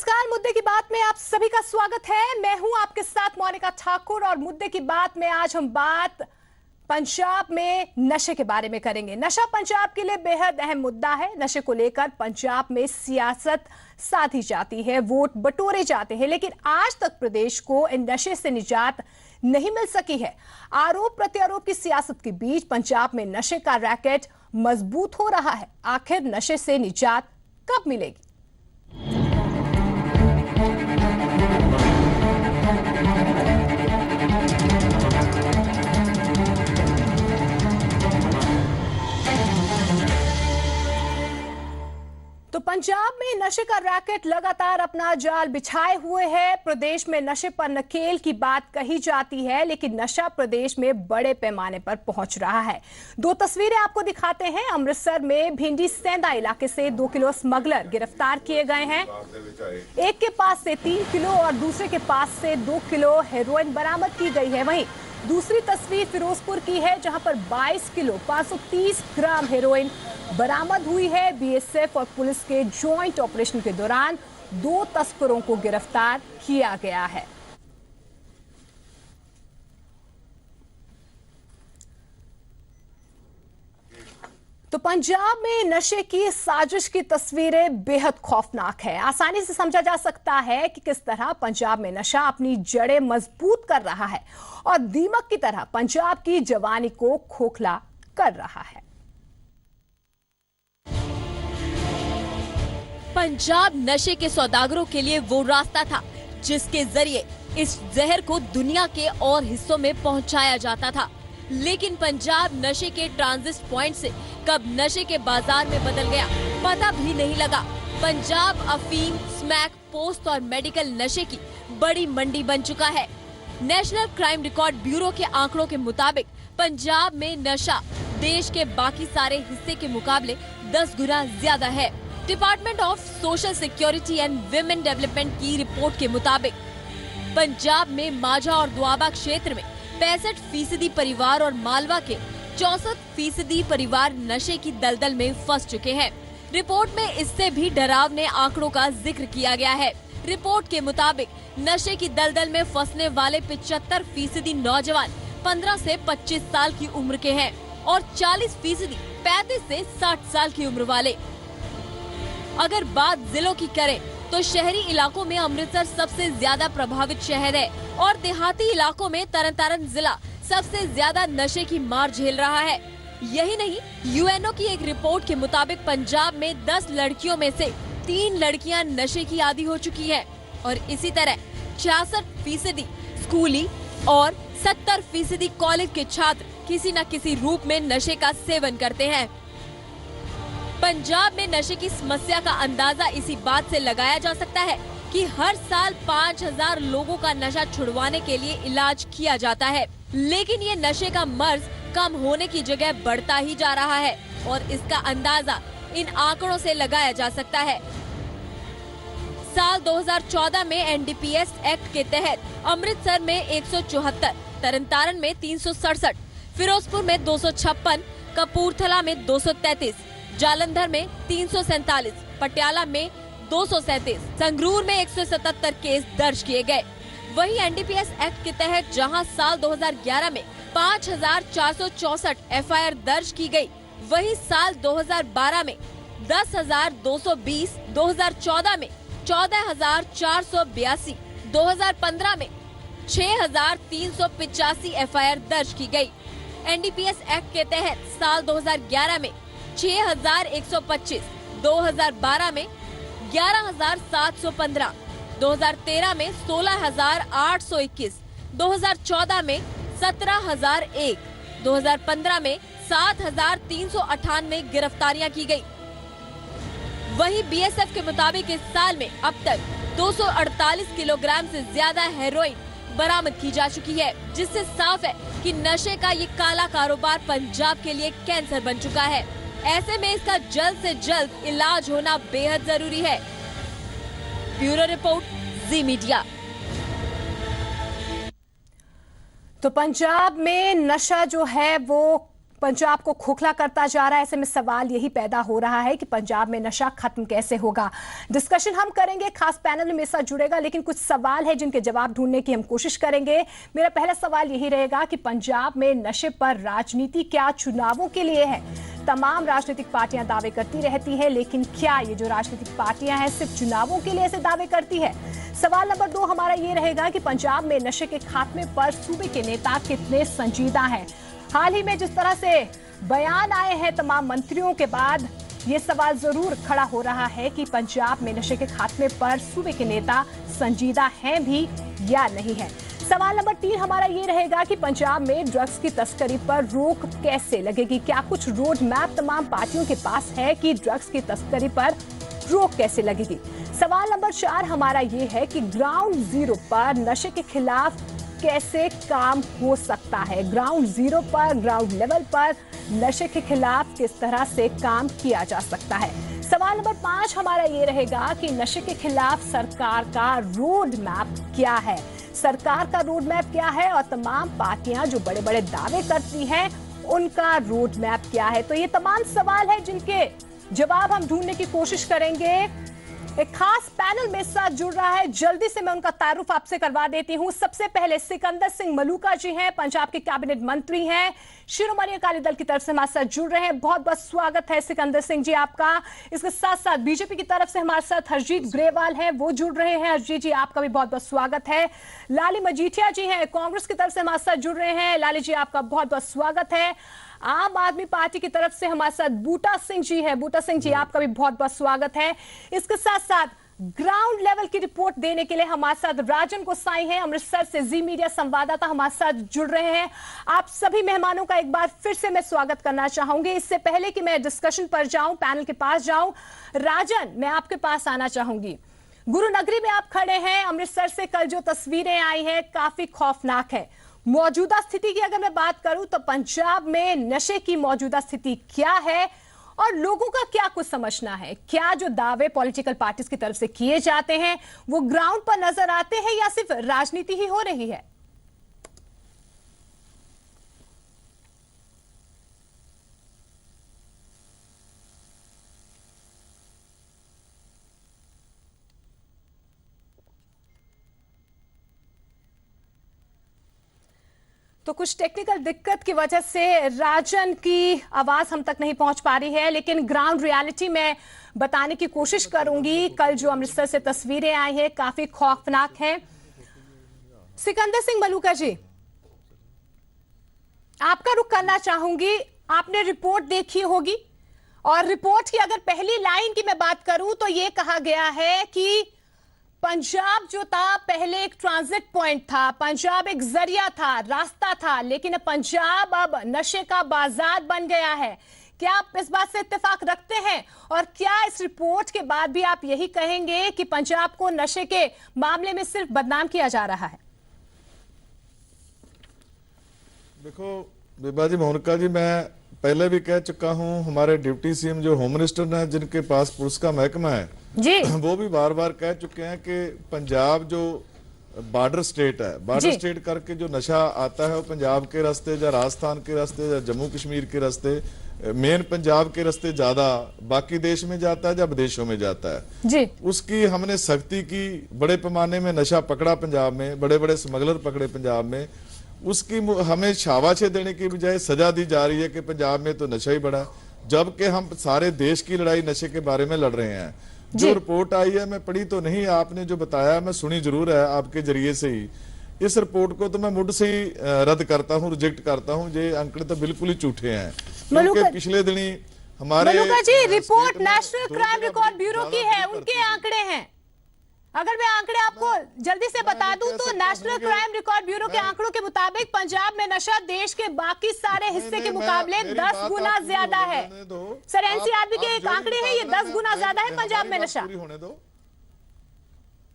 नमस्कार, मुद्दे की बात में आप सभी का स्वागत है। मैं हूं आपके साथ मोनिका ठाकुर और मुद्दे की बात में आज हम बात पंजाब में नशे के बारे में करेंगे। नशा पंजाब के लिए बेहद अहम मुद्दा है। नशे को लेकर पंजाब में सियासत साधी जाती है, वोट बटोरे जाते हैं, लेकिन आज तक प्रदेश को इन नशे से निजात नहीं मिल सकी है। आरोप प्रत्यारोप की सियासत के बीच पंजाब में नशे का रैकेट मजबूत हो रहा है। आखिर नशे से निजात कब मिलेगी? तो पंजाब में नशे का रैकेट लगातार अपना जाल बिछाए हुए है। प्रदेश में नशे पर नकेल की बात कही जाती है, लेकिन नशा प्रदेश में बड़े पैमाने पर पहुंच रहा है। दो तस्वीरें आपको दिखाते हैं। अमृतसर में भिंडी सेंधा इलाके से 2 किलो स्मगलर गिरफ्तार किए गए हैं। एक के पास से 3 किलो और दूसरे के पास से 2 किलो हेरोइन बरामद की गई है। वहीं दूसरी तस्वीर फिरोजपुर की है, जहां पर 22 किलो 530 ग्राम हेरोइन बरामद हुई है। बीएसएफ और पुलिस के जॉइंट ऑपरेशन के दौरान 2 तस्करों को गिरफ्तार किया गया है। तो पंजाब में नशे की साजिश की तस्वीरें बेहद खौफनाक है। आसानी से समझा जा सकता है कि किस तरह पंजाब में नशा अपनी जड़ें मजबूत कर रहा है और दीमक की तरह पंजाब की जवानी को खोखला कर रहा है। पंजाब नशे के सौदागरों के लिए वो रास्ता था जिसके जरिए इस जहर को दुनिया के और हिस्सों में पहुंचाया जाता था। लेकिन पंजाब नशे के ट्रांजिट पॉइंट से कब नशे के बाजार में बदल गया, पता भी नहीं लगा। पंजाब अफीम, स्मैक, पोस्ट और मेडिकल नशे की बड़ी मंडी बन चुका है। नेशनल क्राइम रिकॉर्ड ब्यूरो के आंकड़ों के मुताबिक पंजाब में नशा देश के बाकी सारे हिस्से के मुकाबले 10 गुना ज्यादा है। Department of social security and women development की रिपोर्ट के मुताबिक पंजाब में माझा और दोआबा क्षेत्र में 65% परिवार और मालवा के 64% परिवार नशे की दलदल में फंस चुके हैं। रिपोर्ट में इससे भी डरावने आंकड़ों का जिक्र किया गया है। रिपोर्ट के मुताबिक नशे की दलदल में फंसने वाले 75% नौजवान 15 से 25 साल की उम्र के हैं और 40% 35 से 60 साल की उम्र वाले। अगर बात जिलों की करें तो शहरी इलाकों में अमृतसर सबसे ज्यादा प्रभावित शहर है और देहाती इलाकों में तरनतारन जिला सबसे ज्यादा नशे की मार झेल रहा है। यही नहीं, यूएनओ की एक रिपोर्ट के मुताबिक पंजाब में 10 लड़कियों में से 3 लड़कियां नशे की आदी हो चुकी है और इसी तरह 66% स्कूली और 70% कॉलेज के छात्र किसी न किसी रूप में नशे का सेवन करते हैं। पंजाब में नशे की समस्या का अंदाजा इसी बात से लगाया जा सकता है कि हर साल 5000 लोगों का नशा छुड़वाने के लिए इलाज किया जाता है, लेकिन ये नशे का मर्ज कम होने की जगह बढ़ता ही जा रहा है और इसका अंदाजा इन आंकड़ों से लगाया जा सकता है। साल 2014 में एनडीपीएस एक्ट के तहत अमृतसर में 174, तरनतारन में 367, फिरोजपुर में 256, कपूरथला में 233, जालंधर में 347, पटियाला में 237, संगरूर में 177 केस दर्ज किए गए। वहीं एनडीपीएस एक्ट के तहत जहां साल 2011 में 5464 एफआईआर दर्ज की गई, वहीं साल 2012 में 10,220, 2014 में 14,482, 2015 में 6,385 एफआईआर दर्ज की गई। एनडीपीएस एक्ट के तहत साल 2011 में 6,125, 2012 में 11,715, 2013 में 16,821, 2014 में 17,001, 2015 में 7,398 गिरफ्तारियां की गई। वहीं बीएसएफ के मुताबिक इस साल में अब तक 248 किलोग्राम से ज्यादा हेरोइन बरामद की जा चुकी है, जिससे साफ है कि नशे का ये काला कारोबार पंजाब के लिए कैंसर बन चुका है। ऐसे में इसका जल्द से जल्द इलाज होना बेहद जरूरी है। ब्यूरो रिपोर्ट, जी मीडिया। तो पंजाब में नशा जो है वो पंजाब को खोखला करता जा रहा है। ऐसे में सवाल यही पैदा हो रहा है कि पंजाब में नशा खत्म कैसे होगा। डिस्कशन हम करेंगे, खास पैनल में मेरे साथ जुड़ेगा, लेकिन कुछ सवाल है जिनके जवाब ढूंढने की हम कोशिश करेंगे। मेरा पहला सवाल यही रहेगा कि पंजाब में नशे पर राजनीति क्या चुनावों के लिए है? तमाम राजनीतिक पार्टियां दावे करती रहती है, लेकिन क्या ये जो राजनीतिक पार्टियां हैं सिर्फ चुनावों के लिए ऐसे दावे करती है? सवाल नंबर 2 हमारा ये रहेगा कि पंजाब में नशे के खात्मे पर सूबे के नेता कितने संजीदा हैं? हाल ही में जिस तरह से बयान आए हैं तमाम मंत्रियों के बाद, ये सवाल जरूर खड़ा हो रहा है कि पंजाब में नशे के खात्मे पर सूबे के नेता संजीदा हैं भी या नहीं है। सवाल नंबर 3 हमारा ये रहेगा कि पंजाब में ड्रग्स की तस्करी पर रोक कैसे लगेगी? क्या कुछ रोड मैप तमाम पार्टियों के पास है कि ड्रग्स की तस्करी पर रोक कैसे लगेगी? सवाल नंबर 4 हमारा ये है कि ग्राउंड जीरो पर नशे के खिलाफ कैसे काम हो सकता है? ग्राउंड जीरो पर, ग्राउंड लेवल पर नशे के खिलाफ किस तरह से काम किया जा सकता है? सवाल नंबर 5 हमारा ये रहेगा कि नशे के खिलाफ सरकार का रोड मैप क्या है? सरकार का रोड मैप क्या है और तमाम पार्टियां जो बड़े बड़े दावे करती हैं उनका रोड मैप क्या है? तो ये तमाम सवाल हैं जिनके जवाब हम ढूंढने की कोशिश करेंगे। एक खास पैनल मेरे साथ जुड़ रहा है, जल्दी से मैं उनका तारुफ आपसे करवा देती हूं। सबसे पहले सिकंदर सिंह मलूका जी हैं, पंजाब के कैबिनेट मंत्री हैं, शिरोमणि अकाली दल की तरफ से हमारे साथ जुड़ रहे हैं। बहुत बहुत स्वागत है सिकंदर सिंह जी आपका। इसके साथ साथ बीजेपी की तरफ से हमारे साथ हरजीत ग्रेवाल हैं, वो जुड़ रहे हैं। हरजीत जी आपका भी बहुत बहुत स्वागत है। लाली मजीठिया जी हैं, कांग्रेस की तरफ से हमारे साथ जुड़ रहे हैं। लाली जी आपका बहुत बहुत स्वागत है। आम आदमी पार्टी की तरफ से हमारे साथ बूटा सिंह जी है। बूटा सिंह जी आपका भी बहुत बहुत स्वागत है। इसके साथ साथ ग्राउंड लेवल की रिपोर्ट देने के लिए हमारे साथ राजन गोसाई हैं, अमृतसर से जी मीडिया संवाददाता हमारे साथ जुड़ रहे हैं। आप सभी मेहमानों का एक बार फिर से मैं स्वागत करना चाहूंगी। इससे पहले कि मैं डिस्कशन पर जाऊं, पैनल के पास जाऊं, राजन मैं आपके पास आना चाहूंगी। गुरु नगरी में आप खड़े हैं, अमृतसर से कल जो तस्वीरें आई हैं काफी खौफनाक है। मौजूदा स्थिति की अगर मैं बात करूं तो पंजाब में नशे की मौजूदा स्थिति क्या है और लोगों का क्या कुछ समझना है? क्या जो दावे पॉलिटिकल पार्टीज की तरफ से किए जाते हैं वो ग्राउंड पर नजर आते हैं या सिर्फ राजनीति ही हो रही है? तो कुछ टेक्निकल दिक्कत की वजह से राजन की आवाज हम तक नहीं पहुंच पा रही है, लेकिन ग्राउंड रियलिटी में बताने की कोशिश करूंगी। कल जो अमृतसर से तस्वीरें आई हैं काफी खौफनाक हैं। सिकंदर सिंह मलूका जी, आपका रुख करना चाहूंगी। आपने रिपोर्ट देखी होगी और रिपोर्ट की अगर पहली लाइन की मैं बात करूं तो यह कहा गया है कि पंजाब जो था पहले एक ट्रांजिट पॉइंट था, पंजाब एक जरिया था, रास्ता था, लेकिन पंजाब अब नशे का बाजार बन गया है। क्या आप इस बात से इत्तेफाक रखते हैं और क्या इस रिपोर्ट के बाद भी आप यही कहेंगे कि पंजाब को नशे के मामले में सिर्फ बदनाम किया जा रहा है? देखो बिबा जी, मोनिका जी, मैं पहले भी कह चुका हूं, हमारे डिप्टी सीएम जो होम मिनिस्टर ने जिनके पास पुलिस का महकमा है जी, वो भी बार बार कह चुके हैं कि पंजाब जो बॉर्डर स्टेट है, बॉर्डर स्टेट करके जो नशा आता है वो पंजाब के रास्ते या राजस्थान के रास्ते या जम्मू कश्मीर के रास्ते, मेन पंजाब के रास्ते ज्यादा बाकी देश में जाता है या विदेशों में जाता है जी। उसकी हमने सख्ती की, बड़े पैमाने में नशा पकड़ा पंजाब में, बड़े बड़े स्मगलर पकड़े पंजाब में। उसकी हमें शाबाशी देने की बजाय सजा दी जा रही है कि पंजाब में तो नशा ही बड़ा, जबकि हम सारे देश की लड़ाई नशे के बारे में लड़ रहे हैं। जो रिपोर्ट आई है मैं पढ़ी तो नहीं, आपने जो बताया मैं सुनी जरूर है आपके जरिए से ही। इस रिपोर्ट को तो मैं मुझ से ही रद्द करता हूं, रिजेक्ट करता हूं। ये आंकड़े तो बिल्कुल ही झूठे हैं, क्योंकि पिछले दिनी हमारे report national crime record bureau की है, उनके आंकड़े हैं। अगर मैं आंकड़े आपको जल्दी से बता दूं तो नेशनल क्राइम रिकॉर्ड ब्यूरो के आंकड़ों के मुताबिक पंजाब में नशा देश के बाकी सारे हिस्से के मुकाबले 10 गुना ज्यादा है। सर, एनसीआरबी के एक आंकड़े हैं, ये 10 गुना ज्यादा है पंजाब में नशा।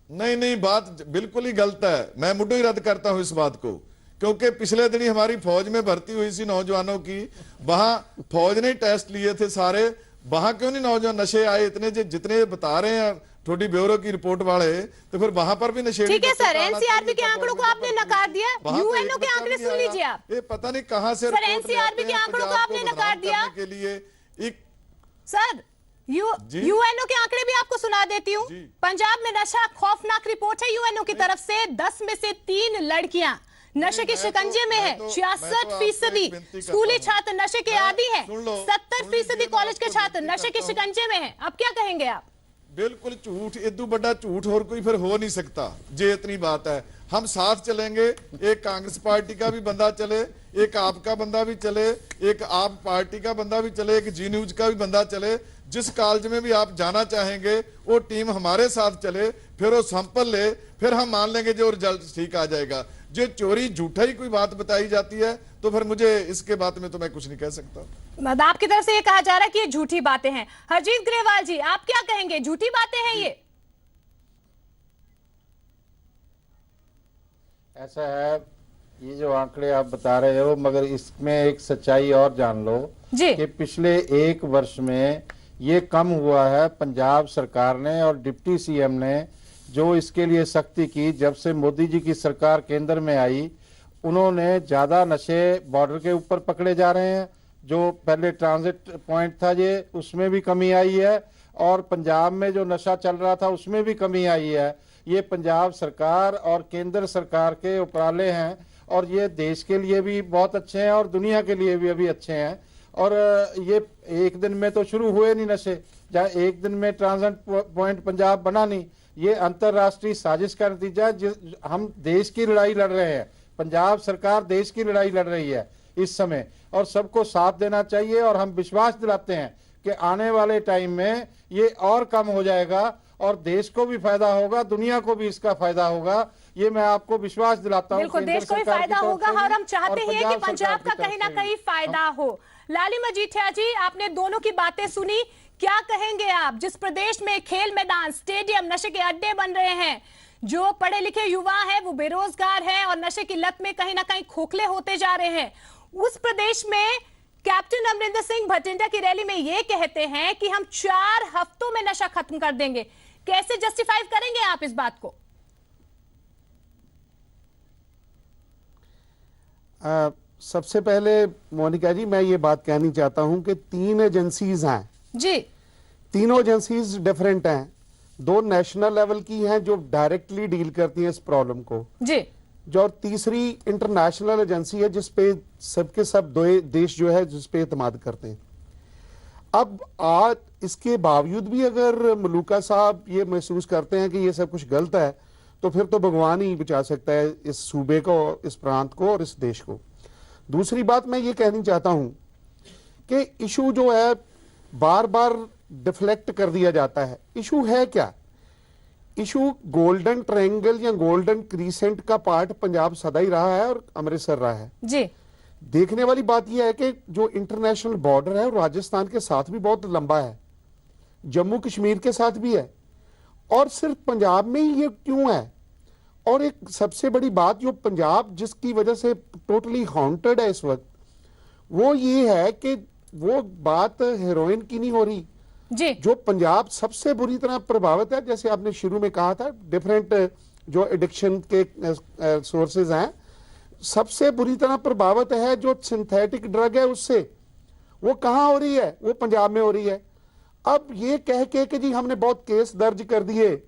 नहीं, बात बिल्कुल ही गलत है। मैं मुद्दों ही रद्द करता हूं इस बात को, क्योंकि पिछले दिन ही हमारी फौज में भर्ती हुई थी नौजवानों की, वहां फौज ने टेस्ट लिए थे सारे, वहां क्यों नहीं नौजवान नशे आए इतने जितने बता रहे हैं थोड़ी ब्यूरो की रिपोर्ट वाले, तो फिर वहां पर भी नशे। ठीक है सर, एनसीआरबी के आंकड़ों को आपने नकार दिया, यूएनओ के आंकड़े सुन लीजिए आप। ये पता नहीं कहां से सर एनसीआरबी के आंकड़ों को आपने नकार दिया के लिए एक सर यूएनओ के आंकड़े भी आपको सुना देती हूँ। पंजाब में नशा खौफनाक रिपोर्ट है यूएनओ की तरफ से, 10 में से 3 लड़कियां नशे के शिकंजे में है। 66% स्कूली छात्र नशे के आदी हैं। 70% कॉलेज के छात्र नशे के शिकंजे में हैं। अब क्या कहेंगे आप? बिल्कुल झूठ, इतना बड़ा झूठ और कोई फिर हो नहीं सकता। जे इतनी बात है, हम साथ चलेंगे। एक कांग्रेस पार्टी का भी बंदा चले, एक आपका बंदा भी चले, एक आप पार्टी का बंदा भी चले, एक जी न्यूज का भी बंदा चले। जिस कॉलेज में भी आप जाना चाहेंगे वो टीम हमारे साथ चले, फिर वो सैंपल ले, फिर हम मान लेंगे जो रिजल्ट ठीक आ जाएगा। जो चोरी झूठा ही कोई बात बताई जाती है तो फिर मुझे इसके बात में तो मैं कुछ नहीं कह सकता। आपकी तरफ से ये कहा जा रहा है कि ये झूठी बातें हैं। हरजीत ग्रेवाल जी, आप क्या कहेंगे? झूठी बातें हैं ये? ऐसा है, ये जो आंकड़े आप बता रहे हो, मगर इसमें एक सच्चाई और जान लो जी कि पिछले 1 वर्ष में ये कम हुआ है। पंजाब सरकार ने और डिप्टी सीएम ने जो इसके लिए सख्ती की, जब से मोदी जी की सरकार केंद्र में आई, उन्होंने ज्यादा नशे बॉर्डर के ऊपर पकड़े जा रहे हैं। जो पहले ट्रांजिट पॉइंट था ये, उसमें भी कमी आई है, और पंजाब में जो नशा चल रहा था उसमें भी कमी आई है। ये पंजाब सरकार और केंद्र सरकार के उपराले हैं, और ये देश के लिए भी बहुत अच्छे हैं और दुनिया के लिए भी अभी अच्छे हैं। और ये एक दिन में तो शुरू हुए नहीं नशे, जहाँ एक दिन में ट्रांजिट पॉइंट पंजाब बना नहीं। ये अंतर्राष्ट्रीय साजिश का नतीजा है। हम देश की लड़ाई लड़ रहे हैं, पंजाब सरकार देश की लड़ाई लड़ रही है इस समय, और सबको साथ देना चाहिए। और हम विश्वास दिलाते हैं कि आने वाले टाइम में ये और कम हो जाएगा और देश को भी फायदा होगा, दुनिया को भी इसका फायदा होगा। ये मैं आपको विश्वास दिलाता हूँ। बिल्कुल, देश को भी फायदा होगा और हम चाहते हैं कि पंजाब का कहीं ना कहीं फायदा हो। लाली मजीठिया जी, आपने दोनों की बातें सुनी, क्या कहेंगे आप? जिस प्रदेश में खेल मैदान, स्टेडियम नशे के अड्डे बन रहे हैं, जो पढ़े लिखे युवा हैं वो बेरोजगार हैं और नशे की लत में कहीं ना कहीं खोखले होते जा रहे हैं, उस प्रदेश में कैप्टन अमरिंदर सिंह भटिंडा की रैली में ये कहते हैं कि हम 4 हफ्तों में नशा खत्म कर देंगे। कैसे जस्टिफाई करेंगे आप इस बात को? सबसे पहले मोनिका जी, मैं ये बात कहनी चाहता हूं कि 3 एजेंसीज हैं जी। तीनों एजेंसीज डिफरेंट हैं। 2 नेशनल लेवल की हैं जो डायरेक्टली डील करती हैं इस प्रॉब्लम को जी, जो, और तीसरी इंटरनेशनल एजेंसी है जिसपे सबके सब 2 देश जो है जिस पे एतमाद करते हैं। अब आज इसके बावजूद भी अगर मलूका साहब ये महसूस करते हैं कि ये सब कुछ गलत है, तो फिर तो भगवान ही बचा सकता है इस सूबे को, इस प्रांत को और इस देश को। दूसरी बात मैं ये कहनी चाहता हूं कि इशू जो है बार बार डिफ्लेक्ट कर दिया जाता है। इशू है क्या? इशू गोल्डन ट्रायंगल या गोल्डन क्रीसेंट का पार्ट पंजाब सदा ही रहा है और अमृतसर रहा है जी। देखने वाली बात यह है कि जो इंटरनेशनल बॉर्डर है राजस्थान के साथ भी बहुत लंबा है, जम्मू कश्मीर के साथ भी है, और सिर्फ पंजाब में ही ये क्यों है? और एक सबसे बड़ी बात जो पंजाब जिसकी वजह से टोटली हॉन्टेड है इस वक्त, वो ये है कि वो बात हेरोइन की नहीं हो रही जी। जो पंजाब सबसे बुरी तरह प्रभावित है, जैसे आपने शुरू में कहा था, डिफरेंट जो एडिक्शन के सोर्सेज हैं, सबसे बुरी तरह प्रभावित है जो सिंथेटिक ड्रग है उससे। वो कहां हो रही है? वो पंजाब में हो रही है। अब ये कह के कि जी हमने बहुत केस दर्ज कर दिए,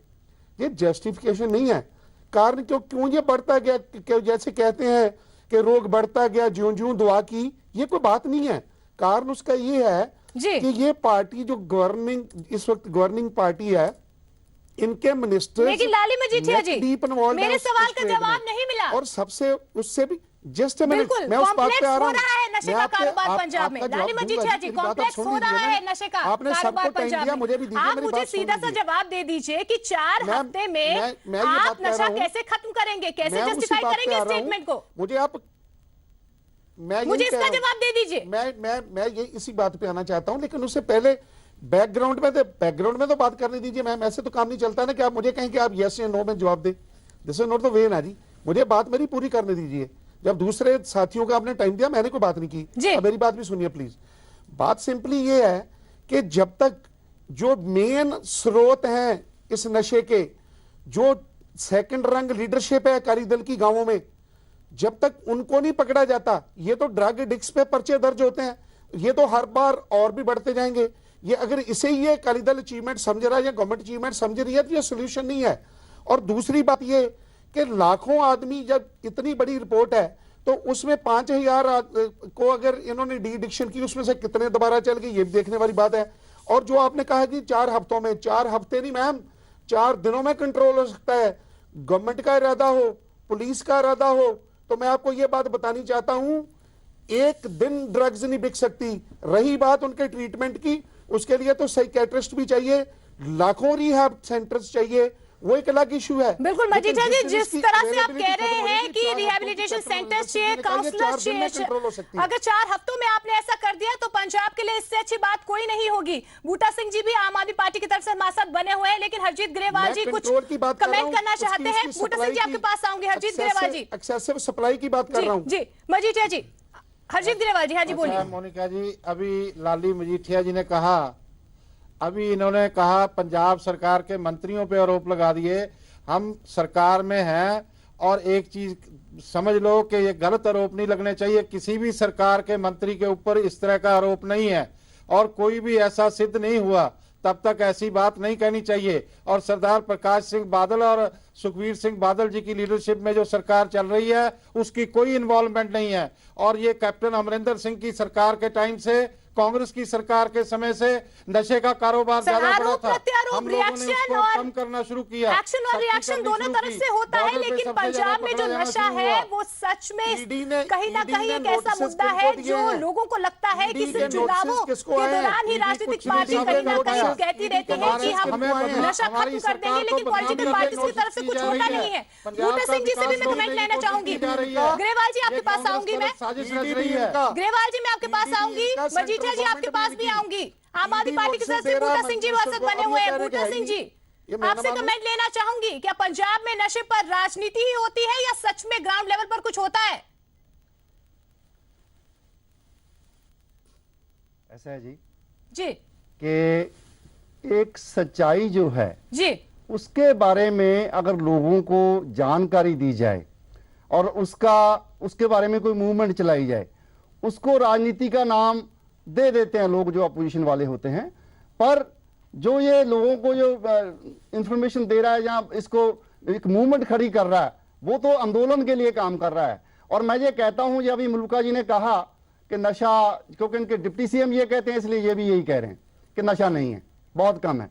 ये जस्टिफिकेशन नहीं है। कारण क्यों ये बढ़ता गया, जैसे कहते हैं कि रोग बढ़ता गया ज्यों ज्यों दुआ की, ये कोई बात नहीं है। कारण उसका ये है कि ये पार्टी जो गवर्निंग इस वक्त गवर्निंग पार्टी है, इनके मिनिस्टर, लेकिन लाली मजीठिया जी, मेरे सवाल का जवाब नहीं मिला। और सबसे उससे भी जस्ट मिनट, बिल्कुल, मैं उस बात पे आ रहा हूं। नशे का कारोबार पंजाब में, लाली मजीठिया जी, कॉम्प्लेक्स हो रहा है नशे का कारोबार पंजाब में। मुझे भी आप मुझे सीधा सा जवाब दे दीजिए कि 4 हफ्ते में आप नशा कैसे खत्म करेंगे? कैसे जस्टिफाई करेंगे स्टेटमेंट को? मुझे इसका जवाब दे दीजिए। मैं ये इसी बात पे आना चाहता हूं, लेकिन उससे पहले बैकग्राउंड में तो बात करने दीजिए। मैम, ऐसे तो काम नहीं चलता ना कि आप मुझे कहें कि आप यस या नो में जवाब दें। This is not the way ना जी। मुझे बात मेरी पूरी करने दीजिए। जब दूसरे साथियों को आपने टाइम दिया, मैंने कोई बात नहीं की। अब मेरी बात भी सुनिए प्लीज। बात सिंपली ये है कि जब तक जो मेन स्रोत हैं इस नशे के, जो सेकंड रंग लीडरशिप है अकाली दल की गांवों में, जब तक उनको नहीं पकड़ा जाता, ये तो ड्रग एडिक्ट्स पे पर्चे दर्ज होते हैं, ये तो हर बार और भी बढ़ते जाएंगे। ये अगर इसे ये अकाली दल अचीवमेंट समझ रहा है या गवर्नमेंट अचीवमेंट समझ रही है तो ये सोल्यूशन नहीं है। और दूसरी बात ये कि लाखों आदमी, जब इतनी बड़ी रिपोर्ट है तो उसमें 5000 को अगर इन्होंने डी एडिक्शन की, उसमें से कितने दोबारा चल गए ये भी देखने वाली बात है। और जो आपने कहा कि 4 हफ्तों में, 4 हफ्ते नहीं मैम, 4 दिनों में कंट्रोल हो सकता है। गवर्नमेंट का इरादा हो, पुलिस का इरादा हो, तो मैं आपको ये बात बतानी चाहता हूं, एक दिन ड्रग्स नहीं बिक सकती। रही बात उनके ट्रीटमेंट की, उसके लिए तो साइकियाट्रिस्ट भी चाहिए, लाखों रिहैब सेंटर्स चाहिए, वो एक अलग इशू है। बिल्कुल मजीठा जी, जिस तरह से आप कह रहे हैं कि रिहैबिलिटेशन सेंटर्स चाहिए, काउंसलर्स चाहिए, अगर 4 हफ्तों में आपने ऐसा कर दिया तो पंजाब के लिए इससे अच्छी बात कोई नहीं होगी। बूटा सिंह जी भी आम आदमी पार्टी की तरफ से हमारे साथ बने हुए हैं, लेकिन हरजीत ग्रेवाल जी कुछ कमेंट करना चाहते हैं। बूटा सिंह जी आपके पास आऊंगी। हरजीत ग्रेवाल जी, एक्सेसिव सप्लाई की बात कर रहा हूं जी। मजीठिया जी, हरजीत ग्रेवाल जी, हाँ जी बोलिए। मोनिका जी, अभी लाली मजीठिया जी ने कहा, अभी इन्होंने कहा पंजाब सरकार के मंत्रियों पे आरोप लगा दिए। हम सरकार में हैं और एक चीज समझ लो कि ये गलत आरोप नहीं लगने चाहिए। किसी भी सरकार के मंत्री के ऊपर इस तरह का आरोप नहीं है और कोई भी ऐसा सिद्ध नहीं हुआ तब तक ऐसी बात नहीं कहनी चाहिए। और सरदार प्रकाश सिंह बादल और सुखबीर सिंह बादल जी की लीडरशिप में जो सरकार चल रही है उसकी कोई इन्वॉल्वमेंट नहीं है। और ये कैप्टन अमरिंदर सिंह की सरकार के टाइम से, कांग्रेस की सरकार के समय से नशे का कारोबार ज्यादा बढ़ा था। हम लोगों ने उसको कम करना शुरू किया। एक्शन और रिएक्शन दोनों तरफ से होता है, लेकिन पंजाब में जो नशा है वो सच में कहीं ना कहीं एक ऐसा मुद्दा है जो लोगों को लगता है कि सिर्फ चुनावों के दौरान ही राजनीतिक पार्टी कहीं ना कहीं कहती रहती है कि हम नशा खत्म कर देंगे, लेकिन पॉलिटिकल पार्टीज की तरफ से कुछ होता नहीं है। बूटा सिंह जी से भी मैं कमेंट लेना चाहूंगी। ग्रेवाल जी आपके पास आऊंगी मैं। ग्रेवाल जी मैं आपके पास आऊंगी। मजीठिया जी आपके पास भी आऊंगी। आम आदमी पार्टी की तरफ से बूटा सिंह जी वसत बने हुए हैं। बूटा सिंह जी, आपसे कमेंट लेना चाहूंगी, क्या पंजाब में नशे पर राजनीति ही होती है या सच में ग्राउंड लेवल पर कुछ होता है? ऐसा है जी कि एक सच्चाई जो है जी, उसके बारे में अगर लोगों को जानकारी दी जाए और उसके बारे में कोई मूवमेंट चलाई जाए, उसको राजनीति का नाम दे देते हैं लोग जो अपोजिशन वाले होते हैं। पर जो ये लोगों को जो इंफॉर्मेशन दे रहा है या इसको एक मूवमेंट खड़ी कर रहा है, वो तो आंदोलन के लिए काम कर रहा है। और मैं ये कहता हूं, ये अभी मुल्का जी ने कहा कि नशा, क्योंकि इनके डिप्टी सीएम ये कहते हैं इसलिए ये भी यही कह रहे हैं कि नशा नहीं है, बहुत कम है।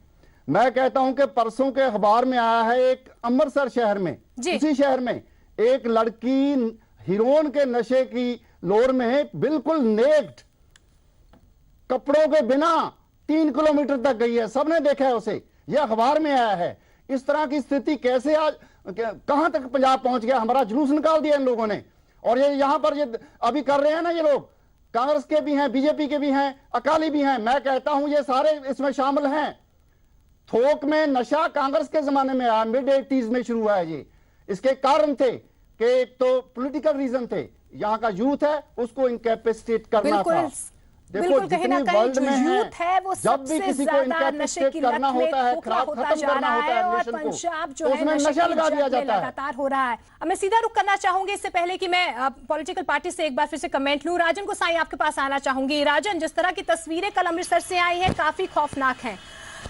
मैं कहता हूं कि परसों के अखबार में आया है एक अमृतसर शहर में, उसी शहर में एक लड़की हीरोइन के नशे की लोर में बिल्कुल नेक्ड, कपड़ों के बिना 3 किलोमीटर तक गई है, सबने देखा है उसे, यह अखबार में आया है। इस तरह की स्थिति कैसे आज कहां तक पंजाब पहुंच गया? हमारा जुलूस निकाल दिया इन लोगों ने। और ये यहां पर ये अभी कर रहे हैं ना, ये लोग कांग्रेस के भी हैं, बीजेपी के भी हैं, अकाली भी हैं। मैं कहता हूं ये सारे इसमें शामिल हैं। थोक में नशा कांग्रेस के जमाने में आया, मिड 80s में शुरू हुआ है ये। इसके कारण थे कि एक तो पॉलिटिकल रीजन थे, यहाँ का यूथ है उसको इनकैपेसिटेट करना था। देखो कहीं ना कहीं जो यूथ है वो सबसे ज्यादा नशे की लत में खोखला होता जा रहा है और पंजाब जो है नशे की लत में लगातार हो रहा है। अब मैं सीधा रुख करना चाहूंगी, इससे पहले कि मैं पॉलिटिकल पार्टी से एक बार फिर से कमेंट लूं। राजन गोसाई आपके पास आना चाहूंगी। राजन, जिस तरह की तस्वीरें कल अमृतसर से आई हैं काफी खौफनाक हैं।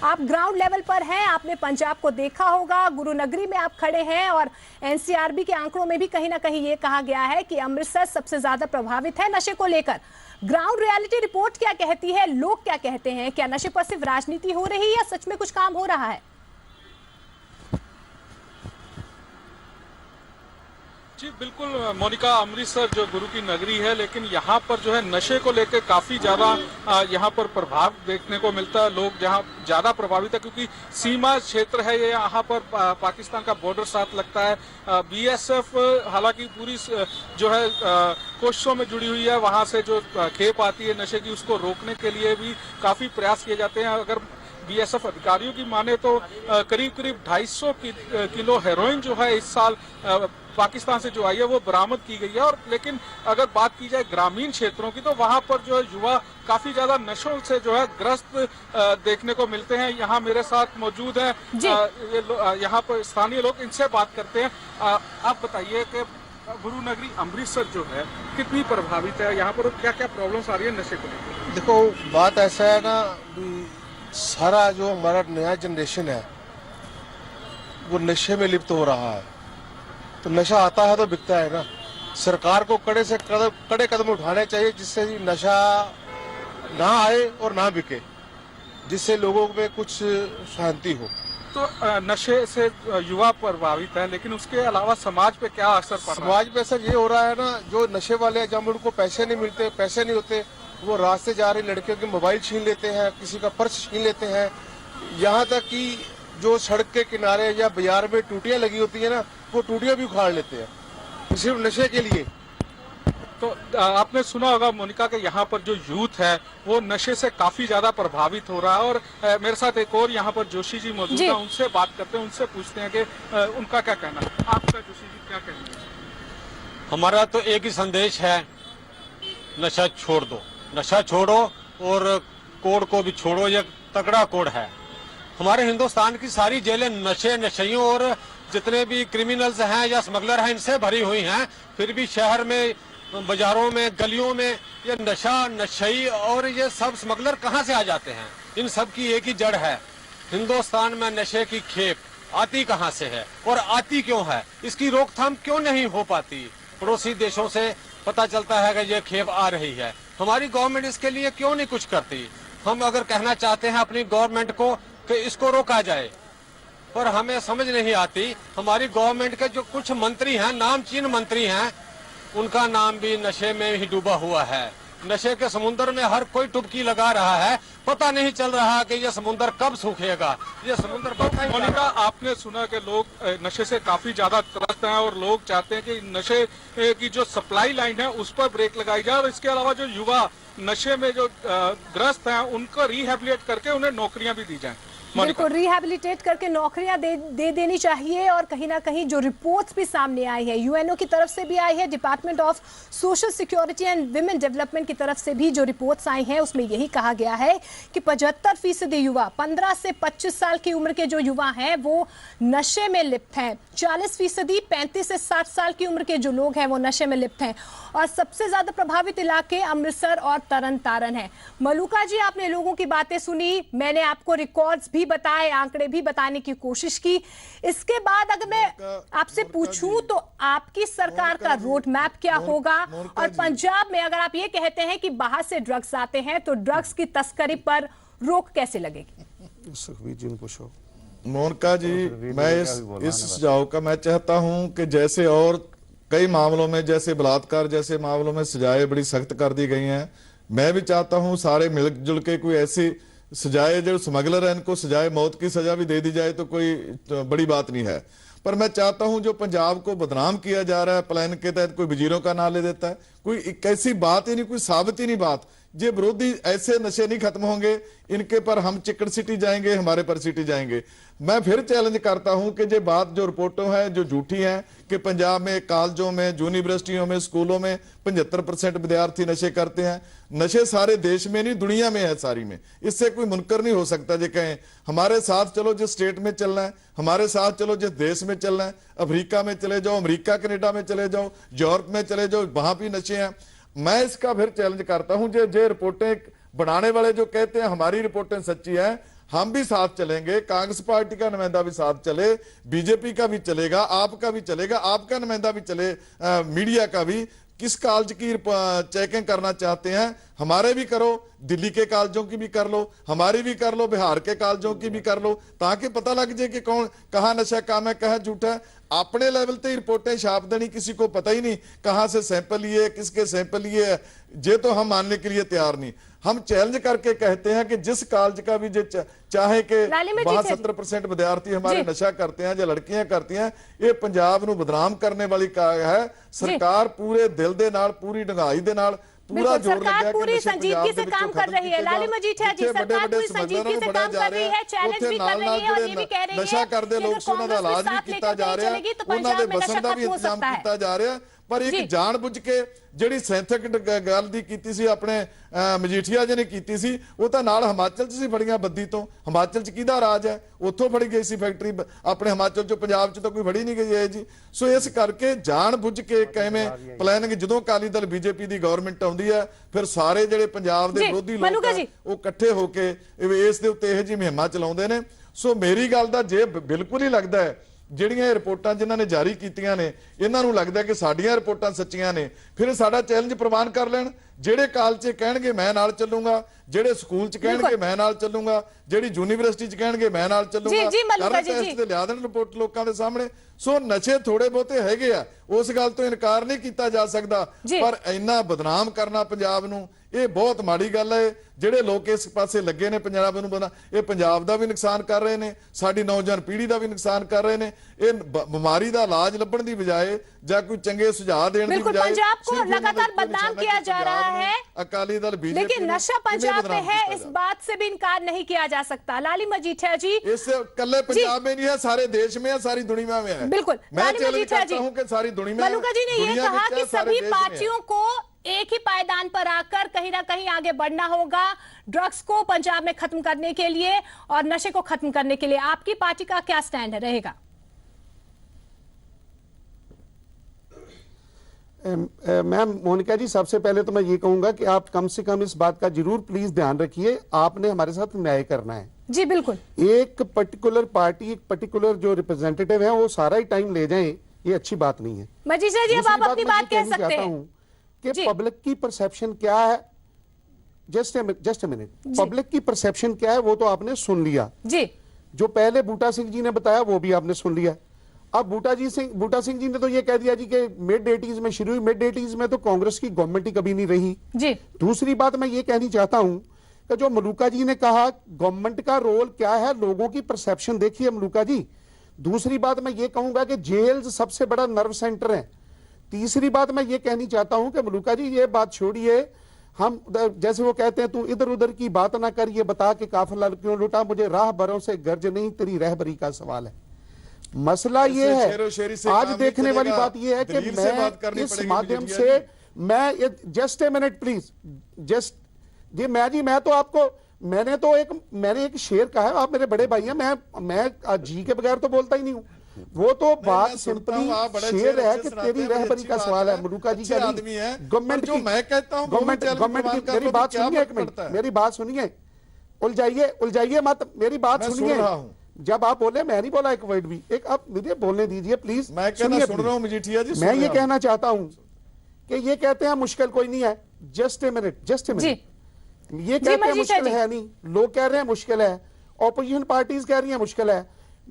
आप ग्राउंड लेवल पर हैं, आपने पंजाब को देखा होगा, गुरुनगरी में आप खड़े हैं और एनसीआरबी के आंकड़ों में भी कहीं ना कहीं ये कहा गया है कि अमृतसर सबसे ज्यादा प्रभावित है नशे को लेकर। ग्राउंड रियलिटी रिपोर्ट क्या कहती है, लोग क्या कहते हैं? क्या नशे पर सिर्फ राजनीति हो रही है या सच में कुछ काम हो रहा है? जी बिल्कुल मोनिका, अमृतसर जो गुरु की नगरी है, लेकिन यहाँ पर जो है नशे को लेकर काफी ज्यादा यहाँ पर प्रभाव देखने को मिलता है। लोग जहाँ ज्यादा प्रभावित है क्योंकि सीमा क्षेत्र है ये, यहाँ पर पाकिस्तान का बॉर्डर साथ लगता है। बीएसएफ हालांकि पूरी जो है कोशिशों में जुड़ी हुई है, वहां से जो खेप आती है नशे की उसको रोकने के लिए भी काफी प्रयास किए जाते हैं। अगर बीएसएफ अधिकारियों की माने तो करीब करीब 250 किलो हेरोइन जो है इस साल पाकिस्तान से जो आई है वो बरामद की गई है। और लेकिन अगर बात की जाए ग्रामीण क्षेत्रों की तो वहां पर जो है युवा काफी ज्यादा नशों से जो है ग्रस्त देखने को मिलते हैं। यहाँ मेरे साथ मौजूद है यहाँ पर स्थानीय लोग, इनसे बात करते हैं। आप बताइए कि गुरु नगरी अमृतसर जो है कितनी प्रभावित है, यहाँ पर क्या क्या प्रॉब्लम्स आ रही है नशे को लेकर? देखो बात ऐसा है ना, सारा जो हमारा नया जनरेशन है वो नशे में लिप्त हो रहा है। तो नशा आता है तो बिकता है ना। सरकार को कड़े कदम उठाने चाहिए जिससे नशा ना आए और ना बिके, जिससे लोगों में कुछ शांति हो। तो नशे से युवा प्रभावित है, लेकिन उसके अलावा समाज पे क्या असर पड़ रहा है? समाज पे असर ये हो रहा है ना, जो नशे वाले हैं जब उनको पैसे नहीं मिलते, पैसे नहीं होते, वो रास्ते जा रही लड़कियों के मोबाइल छीन लेते हैं, किसी का पर्स छीन लेते हैं। यहाँ तक कि जो सड़क के किनारे या बाजार में टूटियां लगी होती है ना, वो टूटियां भी उखाड़ लेते हैं सिर्फ नशे के लिए। तो आपने सुना होगा मोनिका के यहाँ पर जो यूथ है वो नशे से काफी ज्यादा प्रभावित हो रहा है। और मेरे साथ एक और यहाँ पर जोशी जी मौजूद है, उनसे बात करते हैं, उनसे पूछते हैं कि उनका क्या कहना है। आपका जोशी जी क्या कहना है? हमारा तो एक ही संदेश है, नशा छोड़ दो, नशा छोड़ो और कोड को भी छोड़ो। ये तगड़ा कोड है। हमारे हिंदुस्तान की सारी जेलें नशे, नशइयों और जितने भी क्रिमिनल्स हैं या स्मगलर हैं इनसे भरी हुई हैं। फिर भी शहर में, बाजारों में, गलियों में ये नशा, नशई और ये सब स्मगलर कहाँ से आ जाते हैं? इन सब की एक ही जड़ है। हिंदुस्तान में नशे की खेप आती कहाँ से है और आती क्यों है? इसकी रोकथाम क्यों नहीं हो पाती? पड़ोसी देशों से पता चलता है कि ये खेप आ रही है। हमारी गवर्नमेंट इसके लिए क्यों नहीं कुछ करती? हम अगर कहना चाहते हैं अपनी गवर्नमेंट को कि इसको रोका जाए, पर हमें समझ नहीं आती। हमारी गवर्नमेंट के जो कुछ मंत्री हैं, नामचीन मंत्री हैं, उनका नाम भी नशे में ही डूबा हुआ है। नशे के समुद्र में हर कोई डुबकी लगा रहा है, पता नहीं चल रहा कि ये समुद्र कब सूखेगा। ये समुद्र मोनिका, आपने सुना कि लोग नशे से काफी ज्यादा त्रस्त हैं और लोग चाहते हैं कि नशे की जो सप्लाई लाइन है उस पर ब्रेक लगाई जाए। और इसके अलावा जो युवा नशे में जो ग्रस्त हैं उनको रिहेबिलिटेट करके उन्हें नौकरियां भी दी जाएं। बिल्कुल, रिहेबिलिटेट करके नौकरियां दे देनी चाहिए। और कहीं ना कहीं जो रिपोर्ट्स भी सामने आई है, यूएनओ की तरफ से भी आई है, department of social security and women development की तरफ से भी जो रिपोर्ट्स आई हैं उसमें यही कहा गया है कि 75% युवा 15 से 25 साल की उम्र के जो युवा हैं वो नशे में लिप्त हैं। 40% 35 से 60 साल की उम्र के जो लोग हैं वो नशे में लिप्त हैं। और सबसे ज्यादा प्रभावित इलाके अमृतसर और तरन तारण है। मलूका जी, आपने लोगों की बातें सुनी, मैंने आपको रिकॉर्ड्स भी बताए, आंकड़े भी बताने की कोशिश की। इसके बाद अगर मैं आपसे पूछूं तो आपकी सरकार का रोड मैप क्या होगा? और पंजाब में अगर आप ये कहते हैं कि बाहर से ड्रग्स आते हैं तो ड्रग्स की तस्करी पर रोक कैसे लगेगी? सुखबीर जी ने पूछो। मोनिका जी, मैं इस सुझाव का मैं चाहता हूं कि जैसे और कई मामलों में, जैसे बलात्कार जैसे मामलों में सजाएं बड़ी सख्त कर दी गई हैं, मैं भी चाहता हूं सारे मिलजुल के कोई ऐसी सजाए, जो स्मगलर है इनको सजाए मौत की सजा भी दे दी जाए तो कोई बड़ी बात नहीं है। पर मैं चाहता हूं जो पंजाब को बदनाम किया जा रहा है प्लान के तहत, कोई वजीरों का नाम ले देता है, कोई एक ऐसी बात ही नहीं, कोई साबित ही नहीं बात। ये विरोधी ऐसे नशे नहीं खत्म होंगे, इनके पर हम चिकन सिटी जाएंगे, हमारे पर सिटी जाएंगे। मैं फिर चैलेंज करता हूं कि ये बात जो रिपोर्टों है जो झूठी है कि पंजाब में कॉलेजों में, यूनिवर्सिटियों में, स्कूलों में 75% विद्यार्थी नशे करते हैं। नशे सारे देश में नहीं, दुनिया में है सारी में। इससे कोई मुनकर नहीं हो सकता। जो कहें हमारे साथ चलो जिस स्टेट में चलना है, हमारे साथ चलो जिस देश में चलना है, अफ्रीका में चले जाओ, अमेरिका कनेडा में चले जाओ, यूरोप में चले जाओ, वहां भी नशे हैं। मैं इसका फिर चैलेंज करता हूं जो रिपोर्टें बनाने वाले जो कहते हैं हमारी रिपोर्टें सच्ची हैं, हम भी साथ चलेंगे। कांग्रेस पार्टी का नुमाइंदा भी साथ चले, बीजेपी का भी चलेगा, आपका भी चलेगा, आपका नुमाइंदा भी चले, मीडिया का भी। किस कॉलेज की चेकिंग करना चाहते हैं हमारे भी करो, दिल्ली के कॉलेजों की भी कर लो, हमारी भी कर लो, बिहार के कॉलेजों की भी कर लो, ताकि पता लग जाए कि कौन कहाँ नशा काम है, कहाँ झूठा है। अपने लेवल पे रिपोर्टें छाप देनी, किसी को पता ही नहीं कहाँ से सैंपल लिए, किसके सैंपल लिए, ये तो हम मानने के लिए तैयार नहीं। हम चैलेंज करके कहते हैं कि जिस कॉलेज का भी चाहे कि वहां 70% विद्यार्थी हमारे नशा करते हैं, जो लड़कियां करती हैं, ये पंजाब ਨੂੰ ਬਦਨਾਮ करने वाली है। सरकार पूरे दिल दे नाल, पूरी ढंगाई दे नाल पूरा जोर सरकार लगा पूरी संजीदगी से काम कर रही है। लाली मजीठिया जी, सरकार पूरी संजीदगी से काम कर रही है, चैलेंज भी कर रही है और ये भी कह रही है नशा करते लोग ਉਹਨਾਂ ਦਾ ਇਲਾਜ ਵੀ ਕੀਤਾ ਜਾ ਰਿਹਾ ਹੈ, ਉਹਨਾਂ ਦੇ ਬਸਣ ਦਾ ਵੀ ਇੰਤਜ਼ਾਮ ਕੀਤਾ ਜਾ ਰਿਹਾ। ਪਰ ਇੱਕ ਜਾਣਬੁੱਝ ਕੇ ਜਿਹੜੀ ਸੈਂਥਿਕ ਗੱਲ ਦੀ ਕੀਤੀ ਸੀ ਆਪਣੇ ਮਜੀਠੀਆ ਜੀ ਨੇ ਕੀਤੀ ਸੀ, ਉਹ ਤਾਂ ਨਾਲ ਹਿਮਾਚਲ 'ਚ ਸੀ ਫੜੀਆਂ ਬੱਦੀ ਤੋਂ। ਹਿਮਾਚਲ 'ਚ ਕਿਹਦਾ ਰਾਜ ਹੈ? ਉੱਥੋਂ ਫੜੀ ਗਈ ਸੀ ਫੈਕਟਰੀ, ਆਪਣੇ ਹਿਮਾਚਲ 'ਚੋਂ ਪੰਜਾਬ 'ਚ ਤਾਂ ਕੋਈ ਫੜੀ ਨਹੀਂ ਗਈ ਹੈ ਜੀ। ਸੋ ਇਸ ਕਰਕੇ ਜਾਣਬੁੱਝ ਕੇ ਕਿਵੇਂ ਪਲੈਨਿੰਗ, ਜਦੋਂ ਅਕਾਲੀ ਦਲ ਬੀਜੇਪੀ ਦੀ ਗਵਰਨਮੈਂਟ ਆਉਂਦੀ ਹੈ ਫਿਰ ਸਾਰੇ ਜਿਹੜੇ ਪੰਜਾਬ ਦੇ ਵਿਰੋਧੀ ਲੋਕ ਉਹ ਇਕੱਠੇ ਹੋ ਕੇ ਇਸ ਦੇ ਉੱਤੇ ਇਹ ਜਿਹੀ ਮੁਹਿੰਮਾਂ ਚਲਾਉਂਦੇ ਨੇ। ਸੋ ਮੇਰੀ ਗੱਲ ਦਾ ਜੇ ਬਿਲਕੁਲ ਹੀ ਲੱਗਦਾ ਹੈ ਜਿਹੜੀਆਂ ਰਿਪੋਰਟਾਂ ਜਿਨ੍ਹਾਂ ਨੇ ਜਾਰੀ ਕੀਤੀਆਂ ਨੇ, ਇਹਨਾਂ ਨੂੰ ਲੱਗਦਾ ਕਿ ਸਾਡੀਆਂ ਰਿਪੋਰਟਾਂ ਸੱਚੀਆਂ ਨੇ, ਫਿਰ ਸਾਡਾ ਚੈਲੰਜ ਪ੍ਰਵਾਨ ਕਰ ਲੈਣ। ਜਿਹੜੇ ਕਾਲਜ 'ਚ ਕਹਿਣਗੇ ਮੈਂ ਨਾਲ ਚੱਲੂਗਾ, ਜਿਹੜੇ ਸਕੂਲ 'ਚ ਕਹਿਣਗੇ ਮੈਂ ਨਾਲ ਚੱਲੂਗਾ, ਜਿਹੜੀ ਯੂਨੀਵਰਸਿਟੀ 'ਚ ਕਹਿਣਗੇ ਮੈਂ ਨਾਲ ਚੱਲੂਗਾ, ਕਰਨ ਟੈਸਟ ਤੇ ਲਿਆ ਦੇਣ ਰਿਪੋਰਟ ਲੋਕਾਂ ਦੇ ਸਾਹਮਣੇ। ਸੋ ਨਸ਼ੇ ਥੋੜੇ ਬਹੁਤੇ ਹੈਗੇ ਆ, ਉਸ ਗੱਲ ਤੋਂ ਇਨਕਾਰ ਨਹੀਂ ਕੀਤਾ ਜਾ ਸਕਦਾ, ਪਰ ਇੰਨਾ ਬਦਨਾਮ ਕਰਨਾ ਪੰਜਾਬ ਨੂੰ ਇਹ ਬਹੁਤ ਮਾੜੀ ਗੱਲ ਹੈ। ਜਿਹੜੇ ਲੋਕ ਇਸ ਪਾਸੇ ਲੱਗੇ ਨੇ ਪੰਜਾਬ ਨੂੰ ਬਣਾ, ਇਹ ਪੰਜਾਬ ਦਾ ਵੀ ਨੁਕਸਾਨ ਕਰ ਰਹੇ ਨੇ, ਸਾਡੀ ਨੌਜਵਾਨ ਪੀੜ੍ਹੀ ਦਾ ਵੀ ਨੁਕਸਾਨ ਕਰ ਰਹੇ ਨੇ। ਇਹ ਬਿਮਾਰੀ ਦਾ ਇਲਾਜ ਲੱਭਣ ਦੀ ਬਜਾਏ ਜਾਂ ਕੋਈ ਚੰਗੇ ਸੁਝਾਅ ਦੇਣ ਦੀ ਬਜਾਏ पंजाब को लगातार बदनाम किया जा रहा है। अकाली दल बीजेपी, लेकिन नशा पंजाब में है, इस बात से भी इनकार नहीं किया जा सकता। लाली मजीठिया जी, इससे कल्ले पंजाब में नहीं है, सारे देश में है, सारी दुनिया में है। बिल्कुल, मैं चैलेंज करता हूं कि सारी दुनिया में। मलूका जी ने ये कहा कि सभी पार्टियों को एक ही पायदान पर आकर कहीं ना कहीं आगे बढ़ना होगा ड्रग्स को पंजाब में खत्म करने के लिए और नशे को खत्म करने के लिए। आपकी पार्टी का क्या स्टैंड रहेगा? मैम मोनिका जी, सबसे पहले तो मैं ये कहूंगा कि आप कम से कम इस बात का जरूर प्लीज ध्यान रखिए, आपने हमारे साथ न्याय करना है। जी बिल्कुल। एक पर्टिकुलर पार्टी, एक पर्टिकुलर जो रिप्रेजेंटेटिव है वो सारा ही टाइम ले जाएं, ये अच्छी बात नहीं है। मजीठिया जी, अब आप अपनी बात कह सकते हैं कि पब्लिक की परसेप्शन क्या है। जस्ट ए मिनट, पब्लिक की परसेप्शन क्या है वो तो आपने सुन लिया जी। जो पहले बूटा सिंह जी ने बताया वो भी आपने सुन लिया। अब बूटा सिंह जी ने तो ये कह दिया जी कि मिड 80s में शुरू हुई, मिड 80s में तो कांग्रेस की गवर्नमेंट ही कभी नहीं रही जी। दूसरी बात मैं ये कहनी चाहता हूं कि जो मलूका जी ने कहा गवर्नमेंट का रोल क्या है, लोगों की परसेप्शन देखिए मलूका जी। दूसरी बात मैं ये कहूंगा कि जेल्स सबसे बड़ा नर्व सेंटर है। तीसरी बात मैं ये कहनी चाहता हूं कि मलूका जी ये बात छोड़िए, हम जैसे वो कहते हैं तू इधर उधर की बात ना कर, ये बता कि काफिला क्यों लुटा, मुझे राह भरों से गर्ज नहीं, तेरी रहबरी का सवाल है। मसला ये है, आज देखने वाली बात ये है कि मैं इस माध्यम से मैं just a minute please, just जी मैं तो आपको मैंने एक शेर कहा है, आप मेरे बड़े भाई हैं, मैं जी के बगैर तो बोलता ही नहीं हूं। वो तो बात सिंपली शेर है कि तेरी रहबरी का सवाल है मलूका जी का, गवर्नमेंट की। मैं कहता हूं गवर्नमेंट की मेरी बात सुनिए, एक मिनट मेरी बात सुनिए, उलझाइए मत, मेरी बात सुनिए। जब आप बोले, मैं नहीं बोला एक वर्ड भी, एक आप मुझे बोलने दीजिए प्लीज। मैं कहना सुन रहा हूं मजीठिया जी, मैं ये कहना चाहता हूं कि ये कहते हैं मुश्किल कोई नहीं है। जस्ट ए मिनट ये कहते हैं मुश्किल है नहीं, लोग कह रहे हैं मुश्किल है, ऑपोजिशन पार्टीज कह रही हैं मुश्किल है।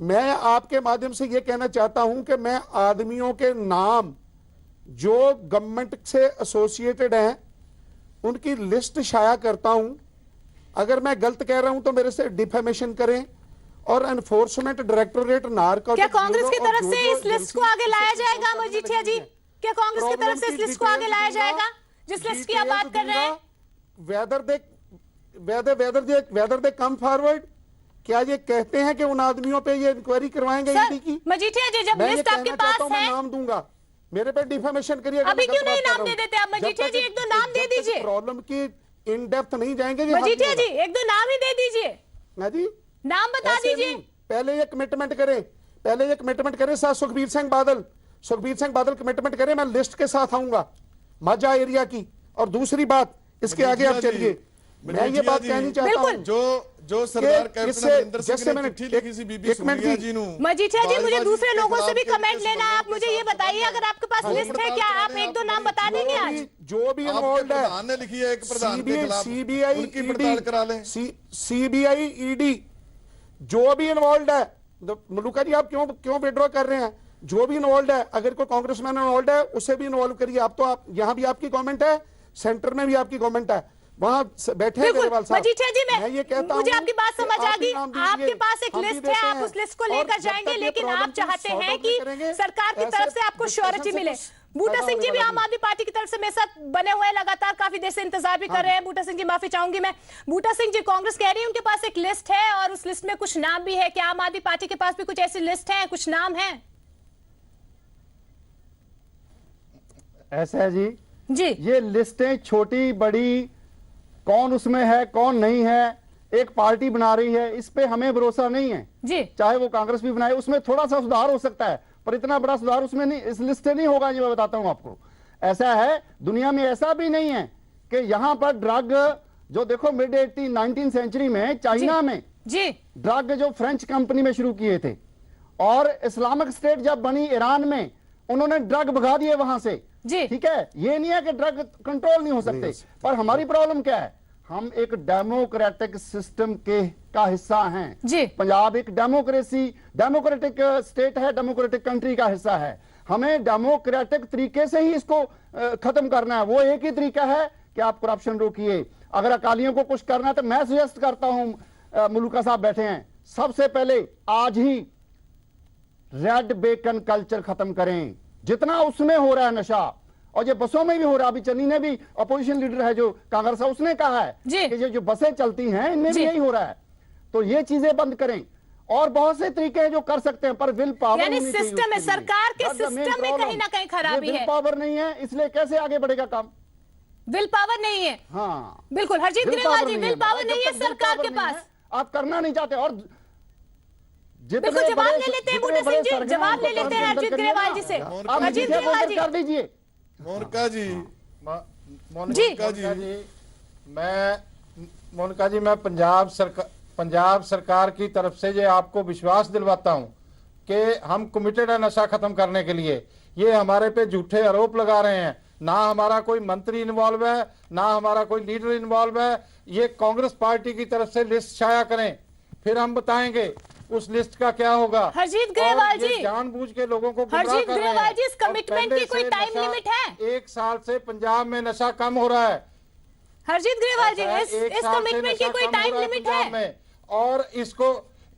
मैं आपके माध्यम से ये कहना चाहता हूं कि मैं आदमियों के नाम जो गवर्नमेंट से एसोसिएटेड हैं उनकी लिस्ट शाया करता हूं। अगर मैं गलत कह रहा हूं तो मेरे से डिफेमेशन करें। और एनफोर्समेंट डायरेक्टोरेट नारकोटिक्स, क्या कांग्रेस की तरफ से इस लिस्ट को आगे लाया जाएगा मजीठिया जी? क्या कांग्रेस की तरफ से इस लिस्ट को आगे लाया जाएगा जिस लिस्ट की आप बात कर रहे हैं? वेदर दे कम फॉरवर्ड, क्या ये कहते हैं कि उन आदमियों पे ये इंक्वायरी करवाएंगे ईडी की? मजीठिया जी, जब लिस्ट आपके पास है, मैं नाम दूंगा, मेरे पे डिफेमेशन करिए। अभी क्यों नहीं नाम दे देते आप मजीठिया जी? एक दो नाम दे दीजिए। प्रॉब्लम की इन डेप्थ नहीं जाएंगे मजीठिया जी, एक दो नाम ही दे दीजिए ना जी, नाम बता दीजिए। पहले ये कमिटमेंट करें साथ सुखबीर सिंह बादल कमिटमेंट करें, मैं लिस्ट के साथ आऊंगा माझा एरिया की। और दूसरी बात, इसके आगे आप चलिए, मैं ये बात कहनी चाहता हूं जो सरदार कैप्टन अमरिंदर सिंह ने चिट्ठी लिखी थी बीबी सुमरिया जी ਨੂੰ। मजीठिया जी, मुझे दूसरे लोगों से भी कमेंट लेना है, आप मुझे ये बताइए, अगर आपके पास लिस्ट है क्या आप एक दो नाम बता देंगे आज? जो भी इन्वॉल्व है, प्रधान ने लिखी है एक प्रधान के खिलाफ, उनकी पड़ताल करा लें। सीबीआई ईडी जो भी इन्वॉल्व है, मलूका जी आप क्यों विड्रॉ कर रहे हैं? जो भी इन्वॉल्व है, अगर कोई कांग्रेसमैन इन्वॉल्व है उसे भी इन्वॉल्व करिए। आप तो आप यहां भी आपकी गवर्नमेंट है, सेंटर में भी आपकी गवर्नमेंट है, वहां बैठे हैं केजरीवाल साहब। मजीठिया जी, मैं ये कहता मुझे आपकी बात समझ आ गई, आपके पास एक लिस्ट है, आप उस लिस्ट को लेकर जाएंगे, लेकिन आप चाहते हैं कि सरकार की तरफ से आपको श्योरिटी मिले। बूटा सिंह जी भी आम आदमी पार्टी की तरफ से मेरे साथ बने हुए हैं, लगातार काफी देर से इंतजार भी कर रहे हैं। बूटा सिंह जी, माफी चाहूंगी मैं। बूटा सिंह जी, कांग्रेस कह रही है उनके पास एक लिस्ट है और उस लिस्ट में कुछ नाम भी है। क्या आम आदमी पार्टी के पास भी कुछ ऐसी लिस्ट है, कुछ नाम है? ऐसा है जी जी, ये लिस्टें छोटी बड़ी, कौन उसमें है कौन नहीं है, एक पार्टी बना रही है, इस पे हमें भरोसा नहीं है जी। चाहे वो कांग्रेस भी बनाए, उसमें थोड़ा सा सुधार हो सकता है, पर इतना बड़ा सुधार उसमें नहीं, इस लिस्ट से नहीं होगा। ये मैं बताता हूं आपको। ऐसा है, दुनिया में ऐसा भी नहीं है कि यहां पर ड्रग जो देखो मिड 19th सेंचुरी में चाइना में जी ड्रग जो फ्रेंच कंपनी में शुरू किए थे, और इस्लामिक स्टेट जब बनी ईरान में, उन्होंने ड्रग भगा दिए वहां से। जी, ठीक है, ये नहीं है कि ड्रग कंट्रोल नहीं हो सकते, पर हमारी प्रॉब्लम क्या है, हम एक डेमोक्रेटिक सिस्टम का हिस्सा हैं जी। पंजाब एक डेमोक्रेटिक स्टेट है, डेमोक्रेटिक कंट्री का हिस्सा है। हमें डेमोक्रेटिक तरीके से ही इसको खत्म करना है। वो एक ही तरीका है कि आप करप्शन रोकिए। अगर अकालियों को कुछ करना है तो मैं सजेस्ट करता हूं, मुलुका साहब बैठे हैं, सबसे पहले आज ही रेड बेकन कल्चर खत्म करें। जितना उसमें हो रहा है नशा, और ये बसों में भी हो रहा है, अभी चन्नी ने भी, अपोजिशन लीडर है जो कांग्रेस है, उसने कहा है कि ये जो बसें चलती हैं इनमें भी यही हो रहा है। तो ये चीजें बंद करें, और बहुत से तरीके हैं जो कर सकते हैं, पर विल पावर यानी सिस्टम है, सरकार के सिस्टम में कहीं ना कहीं खराबी है। विल पावर नहीं है, इसलिए कैसे आगे बढ़ेगा काम? विल पावर नहीं है। हाँ बिल्कुल हरजीत ग्रेवाल जी, विल पावर नहीं है सरकार के पास, आप करना नहीं चाहते। और बिल्कुल जवाब ले लेते हैं बूटा सिंह जी, जवाब ले लेते हैं हरजीत ग्रेवाल जी से। हरजीत ग्रेवाल जी कर दीजिए। मोनिका जी, मोनिका जी, मैं पंजाब सरकार की तरफ से ये आपको विश्वास दिलवाता हूं कि हम कमिटेड है नशा खत्म करने के लिए। ये हमारे पे झूठे आरोप लगा रहे हैं, ना हमारा कोई मंत्री इन्वॉल्व है, ना हमारा कोई लीडर इन्वॉल्व है। ये कांग्रेस पार्टी की तरफ से लिस्ट छाया करें, फिर हम बताएंगे उस लिस्ट का क्या होगा। हरजीत ग्रेवाल जी, जानबूझ के लोगों को हरजीत ग्रेवाल जी, इस कमिटमेंट की कोई टाइम लिमिट है? 1 साल से पंजाब में नशा कम हो रहा है। हरजीत ग्रेवाल जी, इस कमिटमेंट की कोई टाइम लिमिट है? और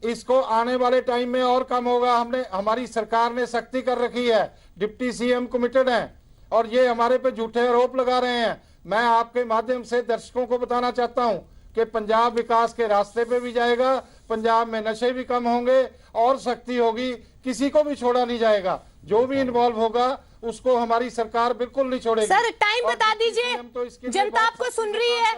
इसको आने वाले टाइम में और कम होगा। हमारी सरकार ने सख्ती कर रखी है, डिप्टी सीएम कमिटेड है, और ये हमारे पे झूठे आरोप लगा रहे हैं। मैं आपके माध्यम से दर्शकों को बताना चाहता हूं कि पंजाब विकास के रास्ते पे भी जाएगा, पंजाब में नशे भी कम होंगे और सख्ती होगी, किसी को भी छोड़ा नहीं जाएगा। जो भी इन्वॉल्व होगा उसको हमारी सरकार बिल्कुल नहीं छोड़ेगी। सर टाइम बता दीजिए, जनता आपको सुन रही है।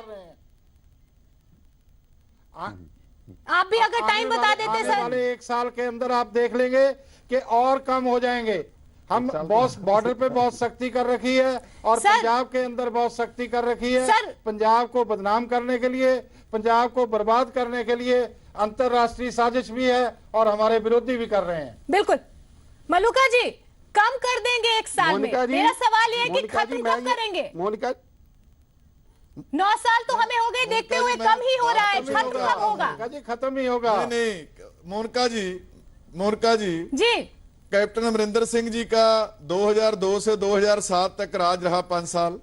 आप भी अगर टाइम बता देते सर। वाले 1 साल के अंदर आप देख लेंगे कि और कम हो जाएंगे। हम बॉर्डर पे बहुत सख्ती कर रखी है, और पंजाब के अंदर बहुत सख्ती कर रखी है। पंजाब को बदनाम करने के लिए, पंजाब को बर्बाद करने के लिए अंतरराष्ट्रीय साजिश भी है, और हमारे विरोधी भी कर रहे हैं। बिल्कुल मलूका जी, कम कर देंगे 1 साल में। मेरा सवाल ये है कि खत्म कब करेंगे? मोनिका 9 साल तो हमें हो गए देखते हुए, कम ही हो रहा है, खत्म कब होगा? खत्म ही होगा। नहीं, मोनिका जी, कैप्टन अमरिंदर सिंह जी का 2002 से 2007 तक राज रहा 5 साल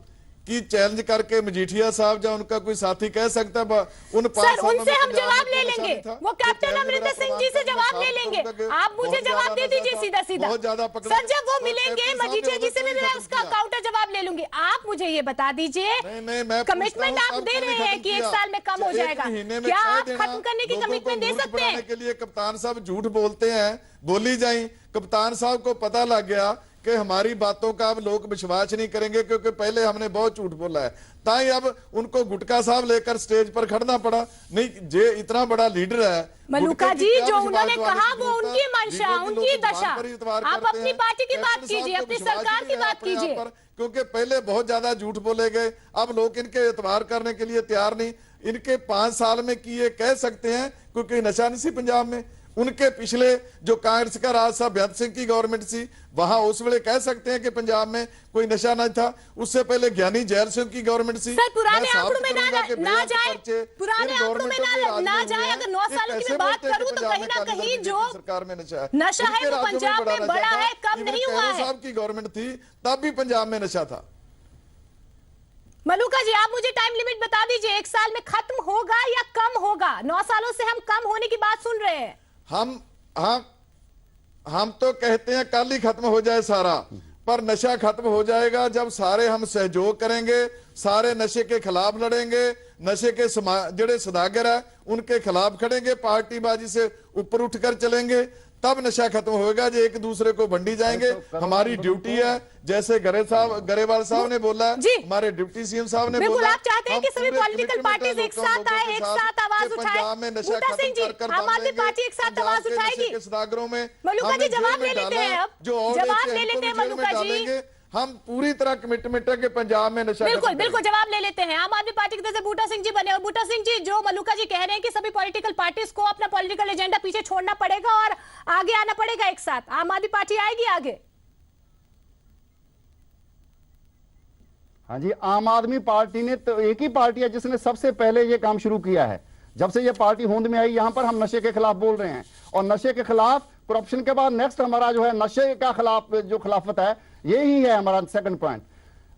की चैलेंज करके मजीठिया साहब या उनका कोई साथी कह सकता है उन 5 साल उनसे हम जवाब ले लेंगे, वो कैप्टन अमरिंदर सिंह जी से जवाब ले लेंगे। आप मुझे जवाब दे दीजिए सीधा सीधा। सर जब वो मिलेंगे मजीठिया जी से भी मैं उसका काउंटर जवाब ले लूंगी। आप मुझे ये बता दीजिए, कमिटमेंट आप दे रहे हैं कि 1 साल में कम हो जाएगा, क्या आप खत्म करने की कमिटमेंट दे सकते हैं? के लिए कप्तान साहब झूठ बोलते हैं, बोली जाए। कप्तान साहब को पता लग गया कि हमारी बातों का अब लोग विश्वास नहीं करेंगे, क्योंकि पहले हमने बहुत झूठ बोला है। ताई अब उनको गुटका साहब लेकर स्टेज पर खड़ना पड़ा। नहीं, जे इतना बड़ा लीडर है मलूका जी, जो उन्होंने कहा वो उनकी मंशा, उनकी दशा। आप अपनी पार्टी की बात कीजिए, अपनी सरकार की बात कीजिए। क्योंकि पहले बहुत ज्यादा झूठ बोले गए, अब लोग इनके एतबार करने के लिए तैयार नहीं। इनके 5 साल में किए कह सकते हैं, क्योंकि नशा नहीं सी पंजाब में। उनके पिछले जो कांग्रेस का राज था, बेअंत सिंह की गवर्नमेंट थी, वहां उस वेले कह सकते हैं कि पंजाब में कोई नशा नहीं था। उससे पहले ज्ञानी जैल सिंह की गवर्नमेंट थी। सर पुराने आंकड़ों में ना जाए, पुराने आंकड़ों में ना जाए। अगर 9 सालों की मैं बात करूं तो कहीं ना कहीं जो सरकार में नशा है वो पंजाब में बड़ा है, कम नहीं हुआ है। साहब की गवर्नमेंट थी तब भी पंजाब में नशा था। मलूका जी, आप मुझे टाइम लिमिट बता दीजिए, 1 साल में खत्म होगा या कम होगा? 9 सालों से हम कम होने की बात सुन रहे हैं। हम तो कहते हैं कल ही खत्म हो जाए सारा, पर नशा खत्म हो जाएगा जब सारे हम सहयोग करेंगे, सारे नशे के खिलाफ लड़ेंगे, नशे के ਜਿਹੜੇ सदागर है उनके खिलाफ खड़ेंगे, पार्टीबाजी से ऊपर उठकर चलेंगे, तब नशा खत्म होगा। जो एक दूसरे को बंडी जाएंगे, हमारी ड्यूटी है, जैसे गरेवाल साहब ने बोला, हमारे डिप्टी सीएम साहब ने बोला, आप चाहते हैं कि सभी पॉलिटिकल पार्टीज एक साथ आए, एक साथ आवाज उठाएं। बूटा सिंह जी, आम आदमी पार्टी एक साथ आवाज उठाएगी। सदागरों में मल्लूका जी जवाब ले लेते हैं, अब जवाब ले लेते हैं मल्लूका जी। हम पूरी तरह कमिटमेंट है कि पंजाब में नशा बिल्कुल जवाब ले लेते हैं। आम आदमी पार्टी की तरफ से बूटा सिंह जी बने, और बूटा सिंह जी जो मल्लूका जी कह रहे हैं कि सभी पॉलिटिकल पार्टीज को अपना पॉलिटिकल एजेंडा पीछे छोड़ना पड़ेगा और आगे आना पड़ेगा एक साथ, आम आदमी पार्टी आएगी आगे। हाँ जी, आम आदमी पार्टी ने तो एक ही पार्टी है जिसने सबसे पहले ये काम शुरू किया है। जब से ये पार्टी होंद में आई, यहां पर हम नशे के खिलाफ बोल रहे हैं, और नशे के खिलाफ, करप्शन के बाद नेक्स्ट हमारा जो है नशे का खिलाफ जो खिलाफत है, यही है हमारा सेकंड पॉइंट।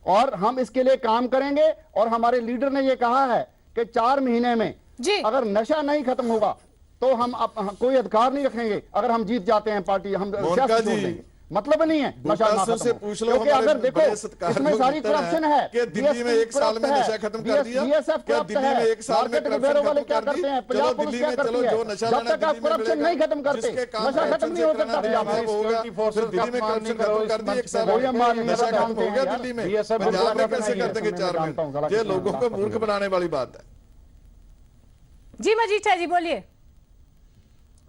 और हम इसके लिए काम करेंगे, और हमारे लीडर ने ये कहा है कि 4 महीने में अगर नशा नहीं खत्म होगा तो हम कोई अधिकार नहीं रखेंगे। अगर हम जीत जाते हैं पार्टी, हम सियासत छोड़ देंगे, मतलब नहीं है नशा ना खत्म हो। क्योंकि अगर देखो इसमें सारी करप्शन है कि दिल्ली में 1 साल में नशा खत्म कर दिया, क्या दिल्ली में 1 साल में करप्शन वाले क्या करते हैं, पंजाब पुलिस क्या करती है। जब तक आप करप्शन नहीं खत्म करते, नशा खत्म नहीं हो सकता पंजाब में। दिल्ली में करप्शन खत्म कर दी, 1 साल में नशा खत्म हो गया दिल्ली में, पंजाब में कैसे कर देंगे 4 महीने? ये लोगों को मूर्ख बनाने वाली बात है। जी मजीठा जी बोलिए।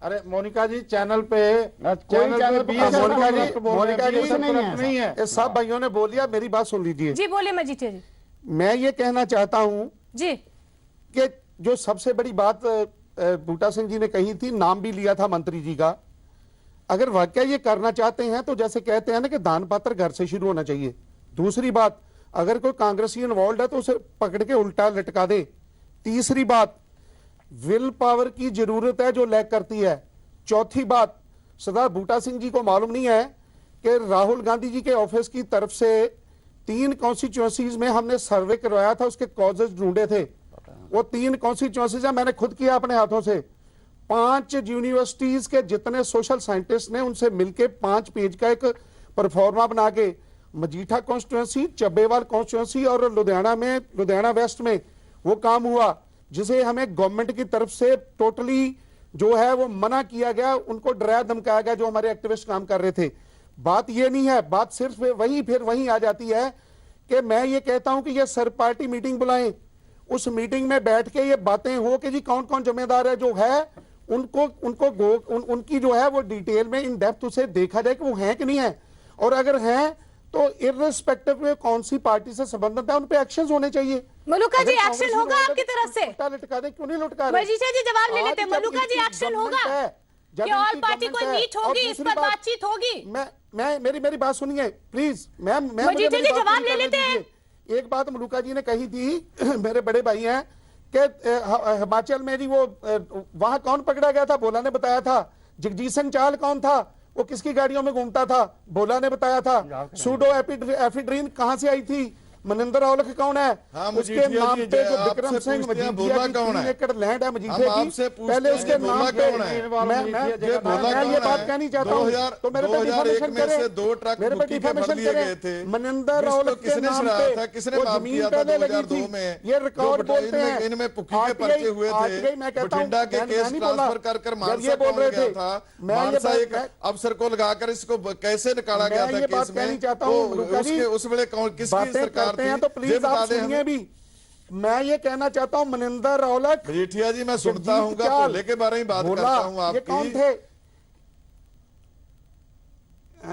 अरे मोनिका जी, चैनल पे मोनिका जी नहीं है, सब भाइयों ने बोल दिया, मेरी बात सुन लीजिए। जी बोलिए मजीठा जी। मैं ये कहना चाहता हूं जी कि जो सबसे बड़ी बात बूटा सिंह जी ने कही थी, नाम भी लिया था मंत्री जी का, अगर वाकई ये करना चाहते हैं तो जैसे कहते हैं ना कि दान पात्र घर से शुरू होना चाहिए। दूसरी बात, अगर कोई कांग्रेसी इन्वॉल्व है तो उसे पकड़ के उल्टा लटका दे। तीसरी बात, विल पावर की जरूरत है जो लैग करती है। चौथी बात, सरदार बूटा सिंह जी को मालूम नहीं है कि राहुल गांधी जी के ऑफिस की तरफ से 3 कॉन्स्टिट्यूएंसीज में हमने सर्वे करवाया था, उसके कॉजेज ढूंढे थे। वो 3 कॉन्स्टिट्यूएंसीज है, मैंने खुद किया अपने हाथों से। 5 यूनिवर्सिटीज के जितने सोशल साइंटिस्ट ने उनसे मिलकर 5 पेज का एक परफॉर्मा बना के मजीठा कॉन्स्टिट्यूएंसी, चब्बेवाल कॉन्स्टिट्यूएंसी और लुधियाना वेस्ट में वो काम हुआ, जिसे हमें गवर्नमेंट की तरफ से टोटली जो है वो मना किया गया, उनको डराया धमकाया गया जो हमारे एक्टिविस्ट काम कर रहे थे। बात ये नहीं है, बात सिर्फ वही आ जाती है कि मैं ये कहता हूं कि ये सर पार्टी मीटिंग बुलाएं, उस मीटिंग में बैठ के ये बातें हो कि जी कौन कौन जिम्मेदार है जो है, उनकी जो है वो डिटेल में इन डेप्थ उसे देखा जाए कि वो है कि नहीं है, और अगर हैं तो इर्रेस्पेक्टिव में कौन सी पार्टी से संबंधित है उन पे एक्शंस होने चाहिए। मल्लूका जी एक्शन होगा आपकी तरफ से? लटका दे, क्यों नहीं लटका रहे? मजीठा जी जवाब ले लेते हैं। मल्लूका जी एक्शन होगा कि ऑल पार्टी कोई मीट होगी, इस पर बातचीत होगी? मैं मेरी बात सुनिए प्लीज। मजीठा जी जवाब ले लेते हैं। एक बात मल्लूका जी ने कही थी, मेरे बड़े भाई हैं, कि हिमाचल में जी वो वहां कौन पकड़ा गया था, भोला ने बताया था। जगजीत सिंह चाहल कौन था, वो किसकी गाड़ियों में घूमता था, भोला ने बताया था। सूडो एफिड्रीन कहां से आई थी, मनिंदर औलख कौन है, उसके नाम पे जो विक्रम सिंह मजीठिया की 3 एकड़ लैंड है मजीठे की, पहले उसके नाम पे मैं ये बात कहनी चाहता हूँ, तो मेरे पे डिफॉर्मेशन करें, मेरे पे डिफॉर्मेशन करें। मनिंदर औलख के नाम पे वो जमीन पहले लगी थी, ये रिकॉर्ड बोलते हैं। आरटीआई मैं कहता हूँ, मैं नहीं बोला, जब ये बोल रहे थे, मैं ये अफसर को लगाकर इसको कैसे निकाला गया था केस में, उस वेले किसकी सरकार हैं, तो प्लीज आप सुनिए भी। मैं ये कहना चाहता हूं मनिंदर औलख। मजीठिया जी मैं सुनता हूँ, भोले के बारे में बात करता हूँ आपकी। ये कौन थे?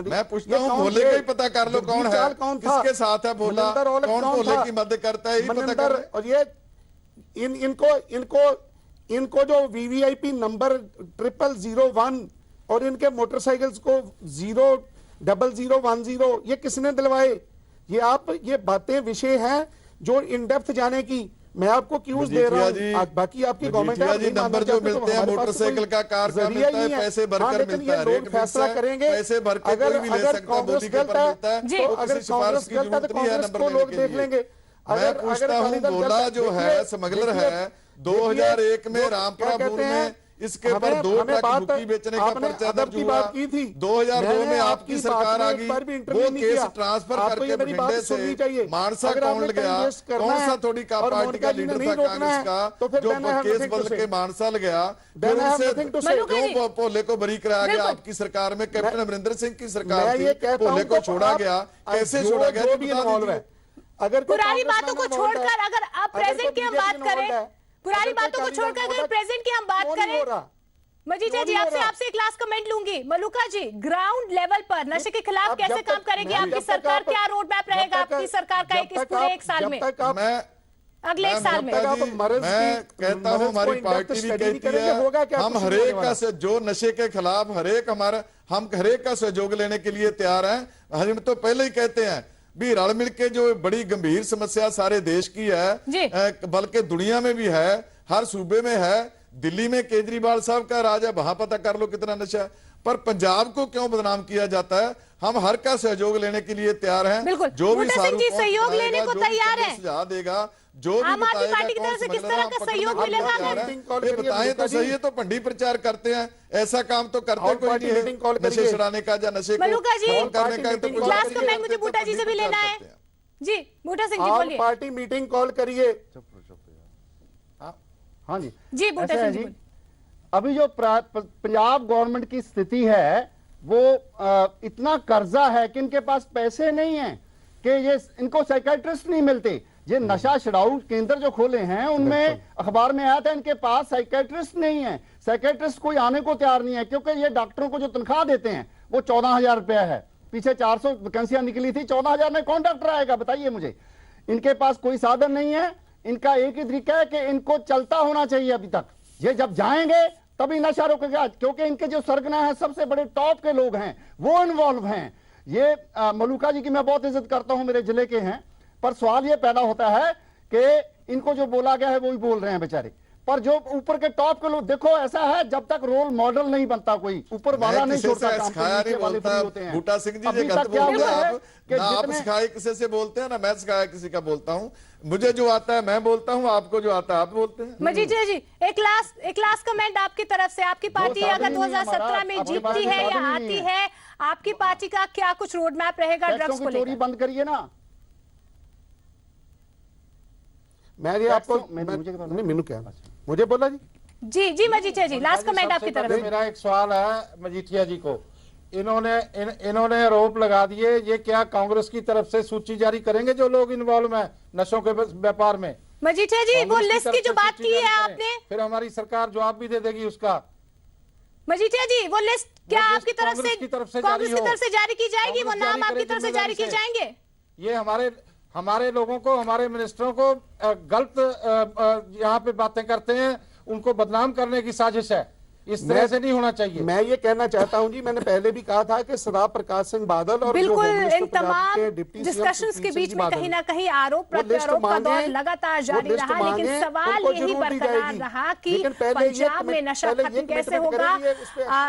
मैं पूछता हूँ, भोले का ही पता कर लो कौन है, किसके साथ है भोला, कौन भोले की मदद करता है, मनिंदर। और ये इनको जो VVIP नंबर 0001 और इनके मोटरसाइकिल्स को 00010 ये किसने दिलवाए? ये बातें विषय हैं जो इन डेप्थ जाने की। मैं आपको क्यूज दे रहा हूं, बाकी आपकी गवर्नमेंट है। नंबर जो मिलते हैं मोटरसाइकिल का, कार का मिलता है, पैसे भरकर मिलता है, लोग फैसला करेंगे। पैसे भर के कोई भी ले सकता है, मोदी के ऊपर मिलता है, तो अगर कांग्रेस गलत है तो कांग्रेस को लोग देख लेंगे। मैं पूछता हूँ, भोला जो है स्मगलर है, 2001 में रामपुरा में इसके ऊपर 2 ट्रक भुक्की बेचने का पर्चा दर्ज हुआ। 2002 में आपकी सरकार आ गई, वो केस ट्रांसफर करके बठिंडे से मानसा कौन गया, कौन सा थोड़ी का पार्टी का लीडर था कांग्रेस का जो केस बदल के मानसा गया, फिर उनसे क्यों भोले को बरी कराया गया आपकी सरकार में? कैप्टन अमरिंदर सिंह की सरकार थी, भोले को छोड़ा गया, कैसे छोड़ा गया? अगर पुरानी बातों को छोड़कर अगर अब प्रेजेंट की हम बात करें, पुरानी बातों को छोड़कर अगर प्रेजेंट की हम बात करें, मजीठिया जी आपसे एक लास्ट कमेंट लूंगी। मलूका जी, ग्राउंड लेवल पर नशे के खिलाफ कैसे काम करेगी आपकी सरकार? क्या रोड मैप रहेगा आपकी सरकार का इस पूरे 1 साल में, अगले 1 साल में? मैं कहता हूं हमारी पार्टी भी कहती है हम हरेक का जो नशे के खिलाफ हम हरेक का सहयोग लेने के लिए तैयार हैं। हम तो पहले ही कहते हैं भी रल मिल के जो बड़ी गंभीर समस्या सारे देश की है, बल्कि दुनिया में भी है, हर सूबे में है। दिल्ली में केजरीवाल साहब का राज है, वहां पता कर लो कितना नशा है। पर पंजाब को क्यों बदनाम किया जाता है? हम हर का सहयोग लेने के लिए तैयार हैं। जो भी सहयोग लेने को तैयार है, सुझाव देगा, जो भी आम आदमी पार्टी की तरफ से किस तरह का सहयोग मिलेगा हमें बताएं तो सही है। तो भंडी प्रचार करते हैं, ऐसा काम तो करते कोई नहीं है नशे छुड़ाने का या नशे को करने का। तो क्लास को मैं मुझे बूटा जी से भी लेना है जी। बूटा सिंह जी बोलिए। पार्टी मीटिंग कॉल करिए। हाँ जी जी बूटा सिंह जी। अभी जो पंजाब गवर्नमेंट की स्थिति है वो इतना कर्जा है कि इनके पास पैसे नहीं है कि ये इनको साइकियाट्रिस्ट नहीं मिलते। ये नशा छुड़ाऊ केंद्र जो खोले हैं उनमें अखबार में आया था इनके पास साइकियाट्रिस्ट नहीं है। साइकियाट्रिस्ट कोई आने को तैयार नहीं है क्योंकि ये डॉक्टरों को जो तनख्वाह देते हैं वो 14,000 रुपया है। पीछे 400 वैकेंसियां निकली थी, 14,000 में कौन डॉक्टर आएगा बताइए मुझे। इनके पास कोई साधन नहीं है। इनका एक ही तरीका है कि इनको चलता होना चाहिए। अभी तक ये जब जाएंगे तभी नशा रोकेगा, क्योंकि इनके जो सरगना है सबसे बड़े टॉप के लोग हैं वो इन्वॉल्व हैं। ये मलूका जी की मैं बहुत इज्जत करता हूं, मेरे जिले के हैं, पर सवाल ये पैदा होता है कि इनको जो बोला गया है वो ही बोल रहे हैं बेचारे। पर जो ऊपर के टॉप के लोग, देखो ऐसा है जब तक रोल मॉडल नहीं बनता कोई, ऊपर वाला नहीं छोड़ता काम, तो वाले फ्री होते हैं। बूटा सिंह जी अभी तक क्या हुआ है कि आप सिखाए किसी से बोलते हैं ना मैं सिखाया किसी का बोलता हूँ। मुझे जो आता है मैं बोलता हूँ, आपको जो आता है आप बोलते हैं। मजीठिया जी एक लास्ट कमेंट आपकी तरफ से। आपकी पार्टी अगर 2017 में जीतती है या आती है, आपकी पार्टी का क्या कुछ रोड मैप रहेगा ड्रग्स को लेकर? चोरी बंद करिए ना। मैं ये आपको नहीं मीनू क्या मुझे बोला जी जी मजीठिया जी लास्ट कमेंट आपकी तरफ से। मेरा एक सवाल है मजीठिया जी को। इन्होंने आरोप लगा दिए, ये क्या कांग्रेस की तरफ से सूची जारी करेंगे जो लोग इन्वॉल्व हैं नशों के व्यापार में? मजीठिया जी वो लिस्ट की जो बात की है आपने, फिर हमारी सरकार जवाब भी दे देगी उसका। मजीठिया जी वो लिस्ट क्या आपकी तरफ से कांग्रेस की तरफ से जारी की जाएगी? वो नाम आपकी तरफ से जारी किए जाएंगे? ये हमारे लोगों को, हमारे मिनिस्टरों को गलत यहाँ पे बातें करते हैं, उनको बदनाम करने की साजिश है। इस तरह से नहीं होना चाहिए। मैं ये कहना चाहता हूं जी, मैंने पहले भी कहा था कि सरदार प्रकाश सिंह बादल और बिल्कुल इन तमाम डिस्कशंस के बीच में कहीं ना कहीं आरोप प्रत्यारोप का दौर लगातार जारी रहा, लेकिन सवाल यही बरकरार रहा कि पंजाब में नशा खत्म कैसे होगा।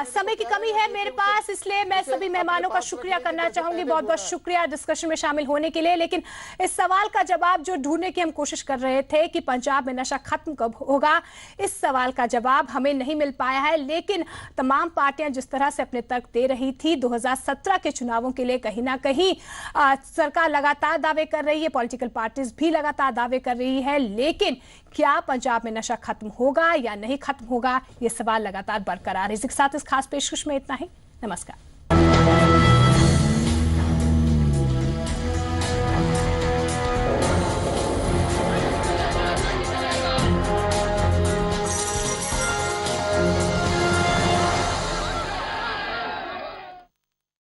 समय की कमी है मेरे पास, इसलिए मैं सभी मेहमानों का शुक्रिया करना चाहूंगी। बहुत बहुत शुक्रिया डिस्कशन में शामिल होने के लिए। लेकिन इस सवाल का जवाब जो ढूंढने की हम कोशिश कर रहे थे कि पंजाब में नशा खत्म कब होगा, इस सवाल का जवाब हमें नहीं मिल पाया है। लेकिन तमाम पार्टियां जिस तरह से अपने तर्क दे रही थी 2017 के चुनावों के लिए, कहीं ना कहीं सरकार लगातार दावे कर रही है, पॉलिटिकल पार्टीज भी लगातार दावे कर रही है, लेकिन क्या पंजाब में नशा खत्म होगा या नहीं खत्म होगा, यह सवाल लगातार बरकरार है। इसी के साथ इस खास पेशकश में इतना ही। नमस्कार।